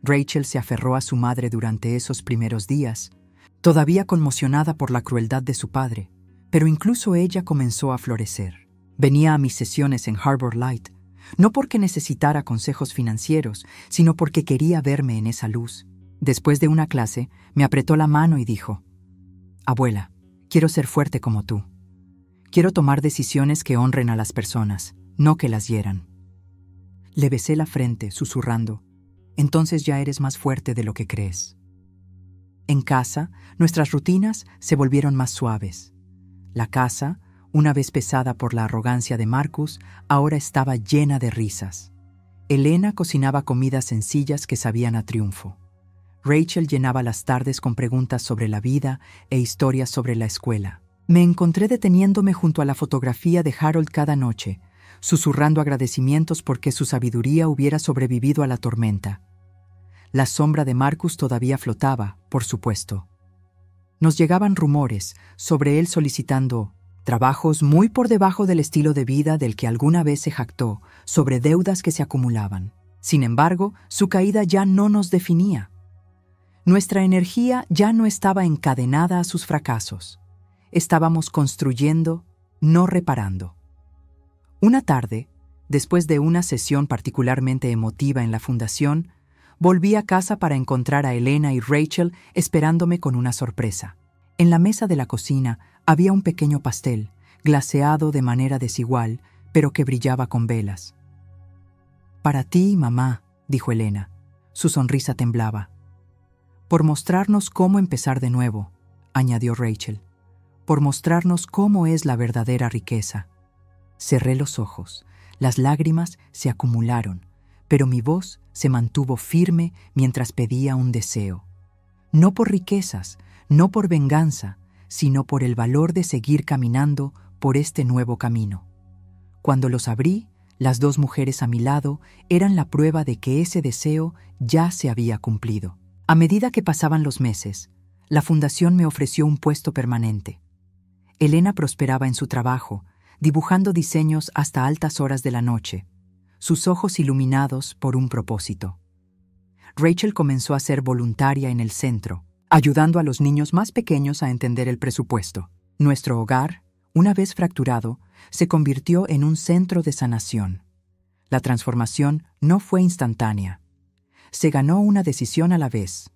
Rachel se aferró a su madre durante esos primeros días, todavía conmocionada por la crueldad de su padre, pero incluso ella comenzó a florecer. Venía a mis sesiones en Harbor Light, no porque necesitara consejos financieros, sino porque quería verme en esa luz. Después de una clase, me apretó la mano y dijo: «Abuela, quiero ser fuerte como tú. Quiero tomar decisiones que honren a las personas, no que las hieran». Le besé la frente, susurrando: «Entonces ya eres más fuerte de lo que crees». En casa, nuestras rutinas se volvieron más suaves. La casa, una vez pesada por la arrogancia de Marcus, ahora estaba llena de risas. Elena cocinaba comidas sencillas que sabían a triunfo. Rachel llenaba las tardes con preguntas sobre la vida e historias sobre la escuela. Me encontré deteniéndome junto a la fotografía de Harold cada noche, susurrando agradecimientos porque su sabiduría hubiera sobrevivido a la tormenta. La sombra de Marcus todavía flotaba, por supuesto. Nos llegaban rumores sobre él solicitando trabajos muy por debajo del estilo de vida del que alguna vez se jactó, sobre deudas que se acumulaban. Sin embargo, su caída ya no nos definía. Nuestra energía ya no estaba encadenada a sus fracasos. Estábamos construyendo, no reparando. Una tarde, después de una sesión particularmente emotiva en la fundación, volví a casa para encontrar a Elena y Rachel esperándome con una sorpresa. En la mesa de la cocina había un pequeño pastel, glaseado de manera desigual, pero que brillaba con velas. «Para ti, mamá», dijo Elena. Su sonrisa temblaba. «Por mostrarnos cómo empezar de nuevo», añadió Rachel. «Por mostrarnos cómo es la verdadera riqueza». Cerré los ojos. Las lágrimas se acumularon, pero mi voz se mantuvo firme mientras pedía un deseo. No por riquezas, no por venganza, sino por el valor de seguir caminando por este nuevo camino. Cuando los abrí, las dos mujeres a mi lado eran la prueba de que ese deseo ya se había cumplido. A medida que pasaban los meses, la fundación me ofreció un puesto permanente. Elena prosperaba en su trabajo, dibujando diseños hasta altas horas de la noche, sus ojos iluminados por un propósito. Rachel comenzó a ser voluntaria en el centro, ayudando a los niños más pequeños a entender el presupuesto. Nuestro hogar, una vez fracturado, se convirtió en un centro de sanación. La transformación no fue instantánea. Se ganó una decisión a la vez.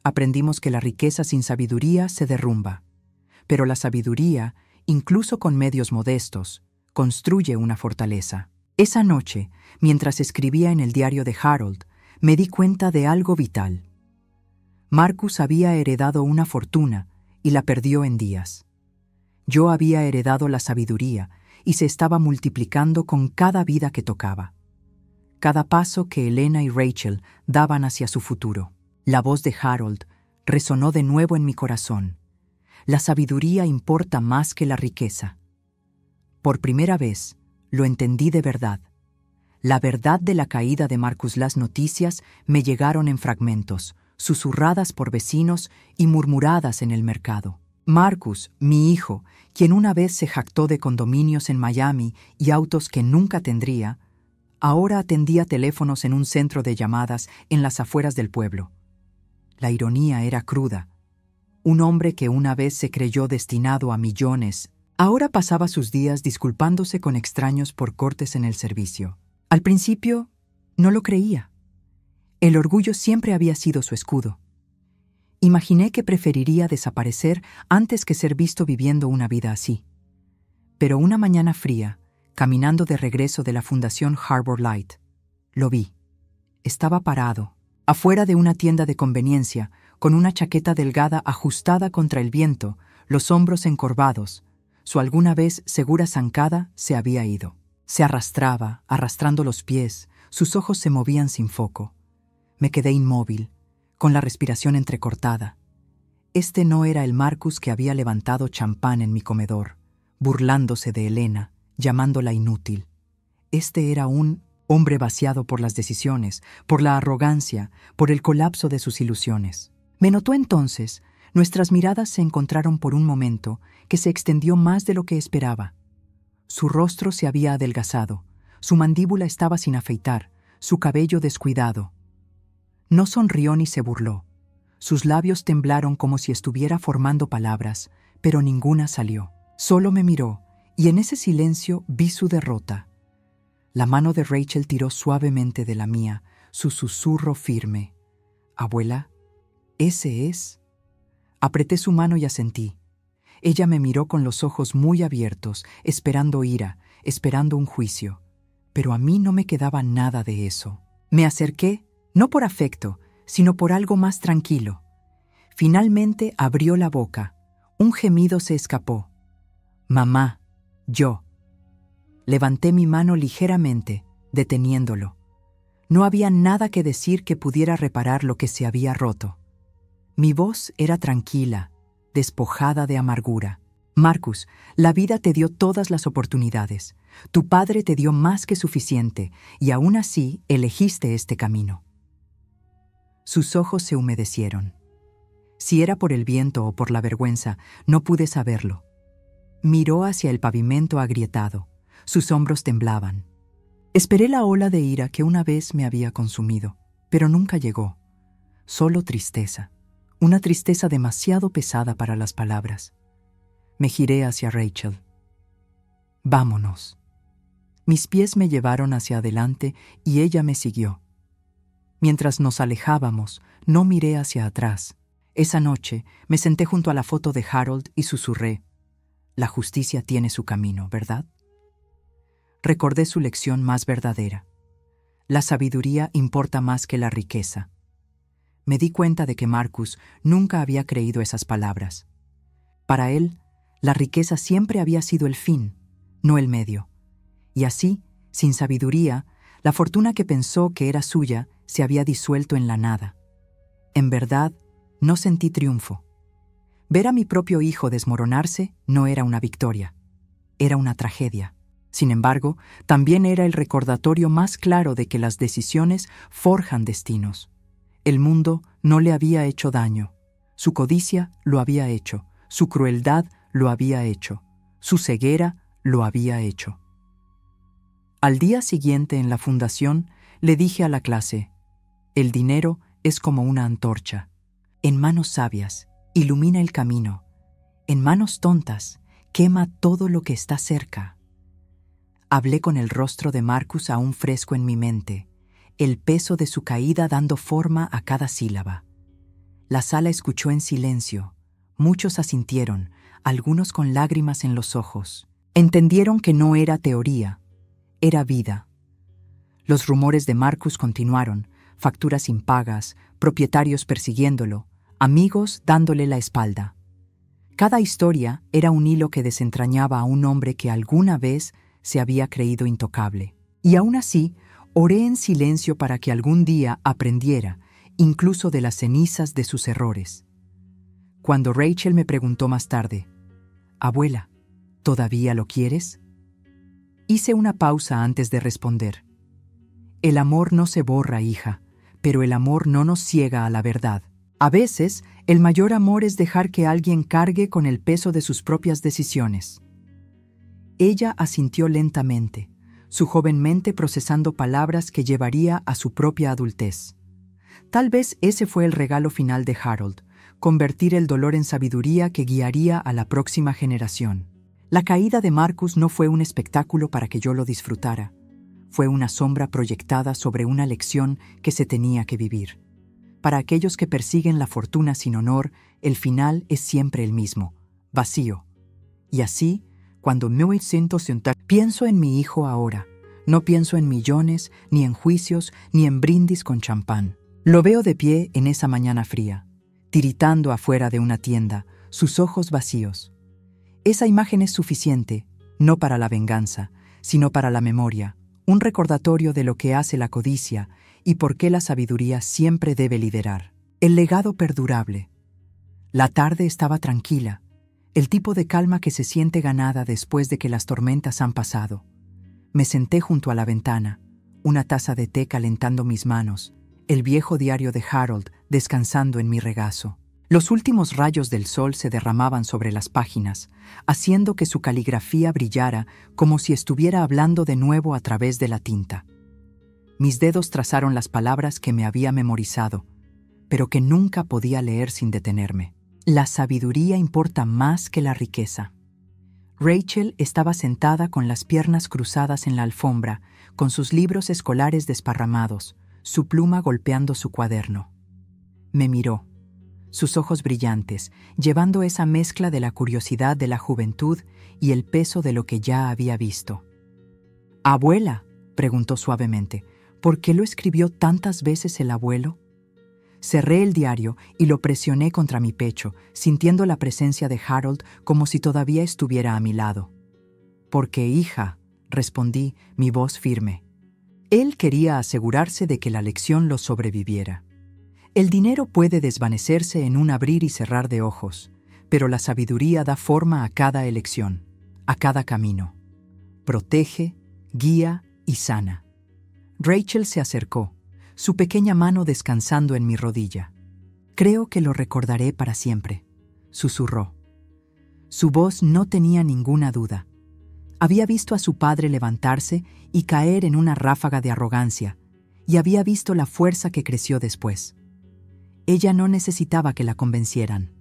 Aprendimos que la riqueza sin sabiduría se derrumba, pero la sabiduría, incluso con medios modestos, construye una fortaleza. Esa noche, mientras escribía en el diario de Harold, me di cuenta de algo vital. Marcus había heredado una fortuna y la perdió en días. Yo había heredado la sabiduría y se estaba multiplicando con cada vida que tocaba. Cada paso que Elena y Rachel daban hacia su futuro. La voz de Harold resonó de nuevo en mi corazón. La sabiduría importa más que la riqueza. Por primera vez, lo entendí de verdad. La verdad de la caída de Marcus. Las noticias me llegaron en fragmentos, susurradas por vecinos y murmuradas en el mercado. Marcus, mi hijo, quien una vez se jactó de condominios en Miami y autos que nunca tendría, ahora atendía teléfonos en un centro de llamadas en las afueras del pueblo. La ironía era cruda. Un hombre que una vez se creyó destinado a millones, ahora pasaba sus días disculpándose con extraños por cortes en el servicio. Al principio, no lo creía. El orgullo siempre había sido su escudo. Imaginé que preferiría desaparecer antes que ser visto viviendo una vida así. Pero una mañana fría, caminando de regreso de la Fundación Harbor Light, lo vi. Estaba parado, afuera de una tienda de conveniencia, con una chaqueta delgada ajustada contra el viento, los hombros encorvados. Su alguna vez segura zancada se había ido. Se arrastraba, arrastrando los pies, sus ojos se movían sin foco. Me quedé inmóvil, con la respiración entrecortada. Este no era el Marcus que había levantado champán en mi comedor, burlándose de Elena, llamándola inútil. Este era un hombre vaciado por las decisiones, por la arrogancia, por el colapso de sus ilusiones. Me notó entonces. Nuestras miradas se encontraron por un momento que se extendió más de lo que esperaba. Su rostro se había adelgazado, su mandíbula estaba sin afeitar, su cabello descuidado. No sonrió ni se burló. Sus labios temblaron como si estuviera formando palabras, pero ninguna salió. Solo me miró, y en ese silencio vi su derrota. La mano de Rachel tiró suavemente de la mía, su susurro firme. «Abuela, ese es». Apreté su mano y asentí. Ella me miró con los ojos muy abiertos, esperando ira, esperando un juicio. Pero a mí no me quedaba nada de eso. Me acerqué, no por afecto, sino por algo más tranquilo. Finalmente abrió la boca. Un gemido se escapó. «Mamá, yo». Levanté mi mano ligeramente, deteniéndolo. No había nada que decir que pudiera reparar lo que se había roto. Mi voz era tranquila, despojada de amargura. «Marcus, la vida te dio todas las oportunidades. Tu padre te dio más que suficiente, y aún así elegiste este camino». Sus ojos se humedecieron. Si era por el viento o por la vergüenza, no pude saberlo. Miró hacia el pavimento agrietado. Sus hombros temblaban. Esperé la ola de ira que una vez me había consumido, pero nunca llegó. Solo tristeza. Una tristeza demasiado pesada para las palabras. Me giré hacia Rachel. «Vámonos». Mis pies me llevaron hacia adelante y ella me siguió. Mientras nos alejábamos, no miré hacia atrás. Esa noche me senté junto a la foto de Harold y susurré: «La justicia tiene su camino, ¿verdad?». Recordé su lección más verdadera. La sabiduría importa más que la riqueza. Me di cuenta de que Marcus nunca había creído esas palabras. Para él, la riqueza siempre había sido el fin, no el medio. Y así, sin sabiduría, la fortuna que pensó que era suya se había disuelto en la nada. En verdad, no sentí triunfo. Ver a mi propio hijo desmoronarse no era una victoria, era una tragedia. Sin embargo, también era el recordatorio más claro de que las decisiones forjan destinos. El mundo no le había hecho daño. Su codicia lo había hecho. Su crueldad lo había hecho. Su ceguera lo había hecho. Al día siguiente en la fundación le dije a la clase: «El dinero es como una antorcha. En manos sabias, ilumina el camino. En manos tontas, quema todo lo que está cerca». Hablé con el rostro de Marcus aún fresco en mi mente, el peso de su caída dando forma a cada sílaba. La sala escuchó en silencio. Muchos asintieron, algunos con lágrimas en los ojos. Entendieron que no era teoría, era vida. Los rumores de Marcus continuaron, facturas impagas, propietarios persiguiéndolo, amigos dándole la espalda. Cada historia era un hilo que desentrañaba a un hombre que alguna vez se había creído intocable. Y aún así, oré en silencio para que algún día aprendiera, incluso de las cenizas de sus errores. Cuando Rachel me preguntó más tarde: «Abuela, ¿todavía lo quieres?», hice una pausa antes de responder. El amor no se borra, hija, pero el amor no nos ciega a la verdad. A veces, el mayor amor es dejar que alguien cargue con el peso de sus propias decisiones. Ella asintió lentamente, su joven mente procesando palabras que llevaría a su propia adultez. Tal vez ese fue el regalo final de Harold, convertir el dolor en sabiduría que guiaría a la próxima generación. La caída de Marcus no fue un espectáculo para que yo lo disfrutara. Fue una sombra proyectada sobre una lección que se tenía que vivir. Para aquellos que persiguen la fortuna sin honor, el final es siempre el mismo: vacío. Y así, cuando me siento sentar, pienso en mi hijo ahora. No pienso en millones, ni en juicios, ni en brindis con champán. Lo veo de pie en esa mañana fría, tiritando afuera de una tienda, sus ojos vacíos. Esa imagen es suficiente, no para la venganza, sino para la memoria, un recordatorio de lo que hace la codicia y por qué la sabiduría siempre debe liderar. El legado perdurable. La tarde estaba tranquila, el tipo de calma que se siente ganada después de que las tormentas han pasado. Me senté junto a la ventana, una taza de té calentando mis manos, el viejo diario de Harold descansando en mi regazo. Los últimos rayos del sol se derramaban sobre las páginas, haciendo que su caligrafía brillara como si estuviera hablando de nuevo a través de la tinta. Mis dedos trazaron las palabras que me había memorizado, pero que nunca podía leer sin detenerme. La sabiduría importa más que la riqueza. Rachel estaba sentada con las piernas cruzadas en la alfombra, con sus libros escolares desparramados, su pluma golpeando su cuaderno. Me miró, sus ojos brillantes, llevando esa mezcla de la curiosidad de la juventud y el peso de lo que ya había visto. «Abuela», preguntó suavemente, «¿por qué lo escribió tantas veces el abuelo?» Cerré el diario y lo presioné contra mi pecho, sintiendo la presencia de Harold como si todavía estuviera a mi lado. «Porque, hija», respondí, mi voz firme. Él quería asegurarse de que la lección lo sobreviviera. El dinero puede desvanecerse en un abrir y cerrar de ojos, pero la sabiduría da forma a cada elección, a cada camino. Protege, guía y sana. Rachel se acercó, su pequeña mano descansando en mi rodilla. «Creo que lo recordaré para siempre», susurró. Su voz no tenía ninguna duda. Había visto a su padre levantarse y caer en una ráfaga de arrogancia, y había visto la fuerza que creció después. Ella no necesitaba que la convencieran.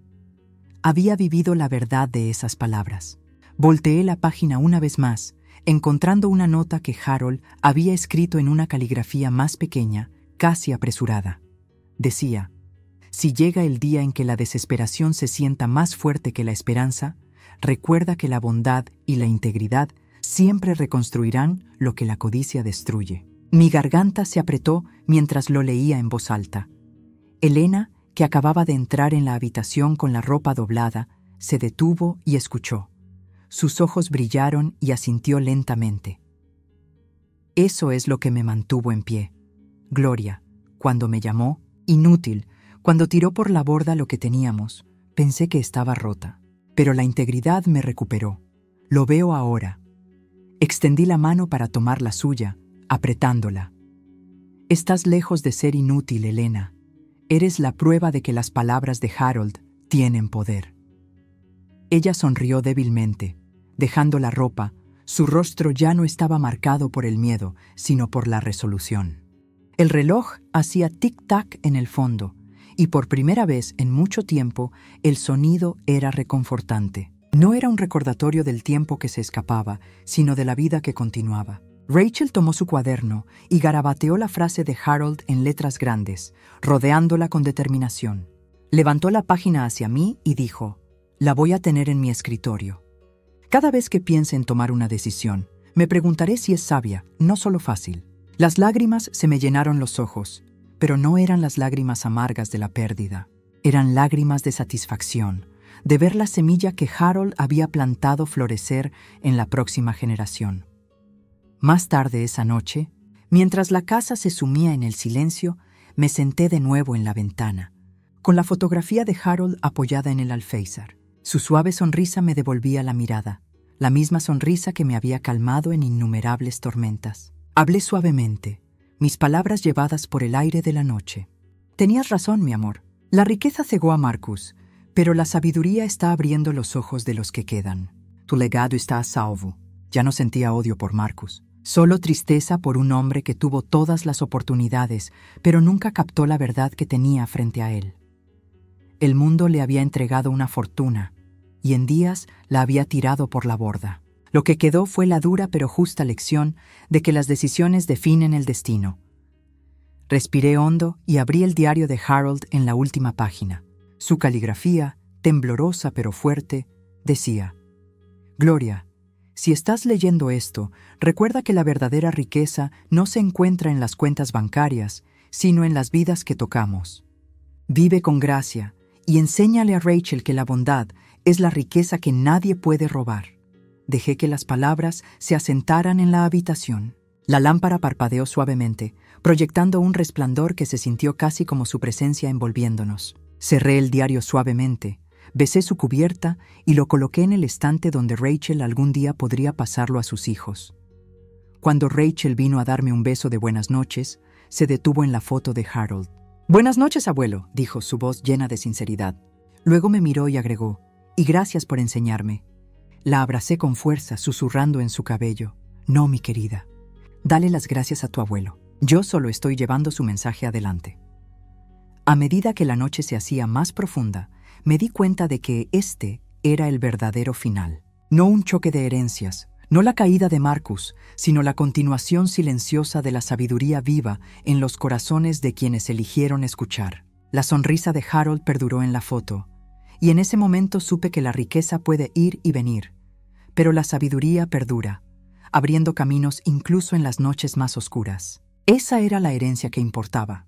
Había vivido la verdad de esas palabras. Volteé la página una vez más, encontrando una nota que Harold había escrito en una caligrafía más pequeña, casi apresurada. Decía: «Si llega el día en que la desesperación se sienta más fuerte que la esperanza, recuerda que la bondad y la integridad siempre reconstruirán lo que la codicia destruye». Mi garganta se apretó mientras lo leía en voz alta. Elena, que acababa de entrar en la habitación con la ropa doblada, se detuvo y escuchó. Sus ojos brillaron y asintió lentamente. Eso es lo que me mantuvo en pie. Gloria, cuando me llamó, inútil, cuando tiró por la borda lo que teníamos, pensé que estaba rota. Pero la integridad me recuperó. Lo veo ahora. Extendí la mano para tomar la suya, apretándola. «Estás lejos de ser inútil, Elena. Eres la prueba de que las palabras de Harold tienen poder». Ella sonrió débilmente, dejando la ropa. Su rostro ya no estaba marcado por el miedo, sino por la resolución. El reloj hacía tic-tac en el fondo, y por primera vez en mucho tiempo el sonido era reconfortante. No era un recordatorio del tiempo que se escapaba, sino de la vida que continuaba. Rachel tomó su cuaderno y garabateó la frase de Harold en letras grandes, rodeándola con determinación. Levantó la página hacia mí y dijo: «La voy a tener en mi escritorio. Cada vez que piense en tomar una decisión, me preguntaré si es sabia, no solo fácil». Las lágrimas se me llenaron los ojos, pero no eran las lágrimas amargas de la pérdida. Eran lágrimas de satisfacción, de ver la semilla que Harold había plantado florecer en la próxima generación. Más tarde esa noche, mientras la casa se sumía en el silencio, me senté de nuevo en la ventana, con la fotografía de Harold apoyada en el alféizar. Su suave sonrisa me devolvía la mirada, la misma sonrisa que me había calmado en innumerables tormentas. Hablé suavemente, mis palabras llevadas por el aire de la noche. «Tenías razón, mi amor. La riqueza cegó a Marcus, pero la sabiduría está abriendo los ojos de los que quedan. Tu legado está a salvo». Ya no sentía odio por Marcus, solo tristeza por un hombre que tuvo todas las oportunidades, pero nunca captó la verdad que tenía frente a él. El mundo le había entregado una fortuna, y en días la había tirado por la borda. Lo que quedó fue la dura pero justa lección de que las decisiones definen el destino. Respiré hondo y abrí el diario de Harold en la última página. Su caligrafía, temblorosa pero fuerte, decía: «Gloria, si estás leyendo esto, recuerda que la verdadera riqueza no se encuentra en las cuentas bancarias, sino en las vidas que tocamos. Vive con gracia y enséñale a Rachel que la bondad es la riqueza que nadie puede robar». Dejé que las palabras se asentaran en la habitación. La lámpara parpadeó suavemente, proyectando un resplandor que se sintió casi como su presencia envolviéndonos. Cerré el diario suavemente, besé su cubierta y lo coloqué en el estante donde Rachel algún día podría pasarlo a sus hijos. Cuando Rachel vino a darme un beso de buenas noches, se detuvo en la foto de Harold. «Buenas noches, abuelo», dijo, su voz llena de sinceridad. Luego me miró y agregó, «Y gracias por enseñarme». La abracé con fuerza, susurrando en su cabello, «No, mi querida. Dale las gracias a tu abuelo. Yo solo estoy llevando su mensaje adelante». A medida que la noche se hacía más profunda, me di cuenta de que este era el verdadero final. No un choque de herencias, no la caída de Marcus, sino la continuación silenciosa de la sabiduría viva en los corazones de quienes eligieron escuchar. La sonrisa de Harold perduró en la foto, y en ese momento supe que la riqueza puede ir y venir, pero la sabiduría perdura, abriendo caminos incluso en las noches más oscuras. Esa era la herencia que importaba.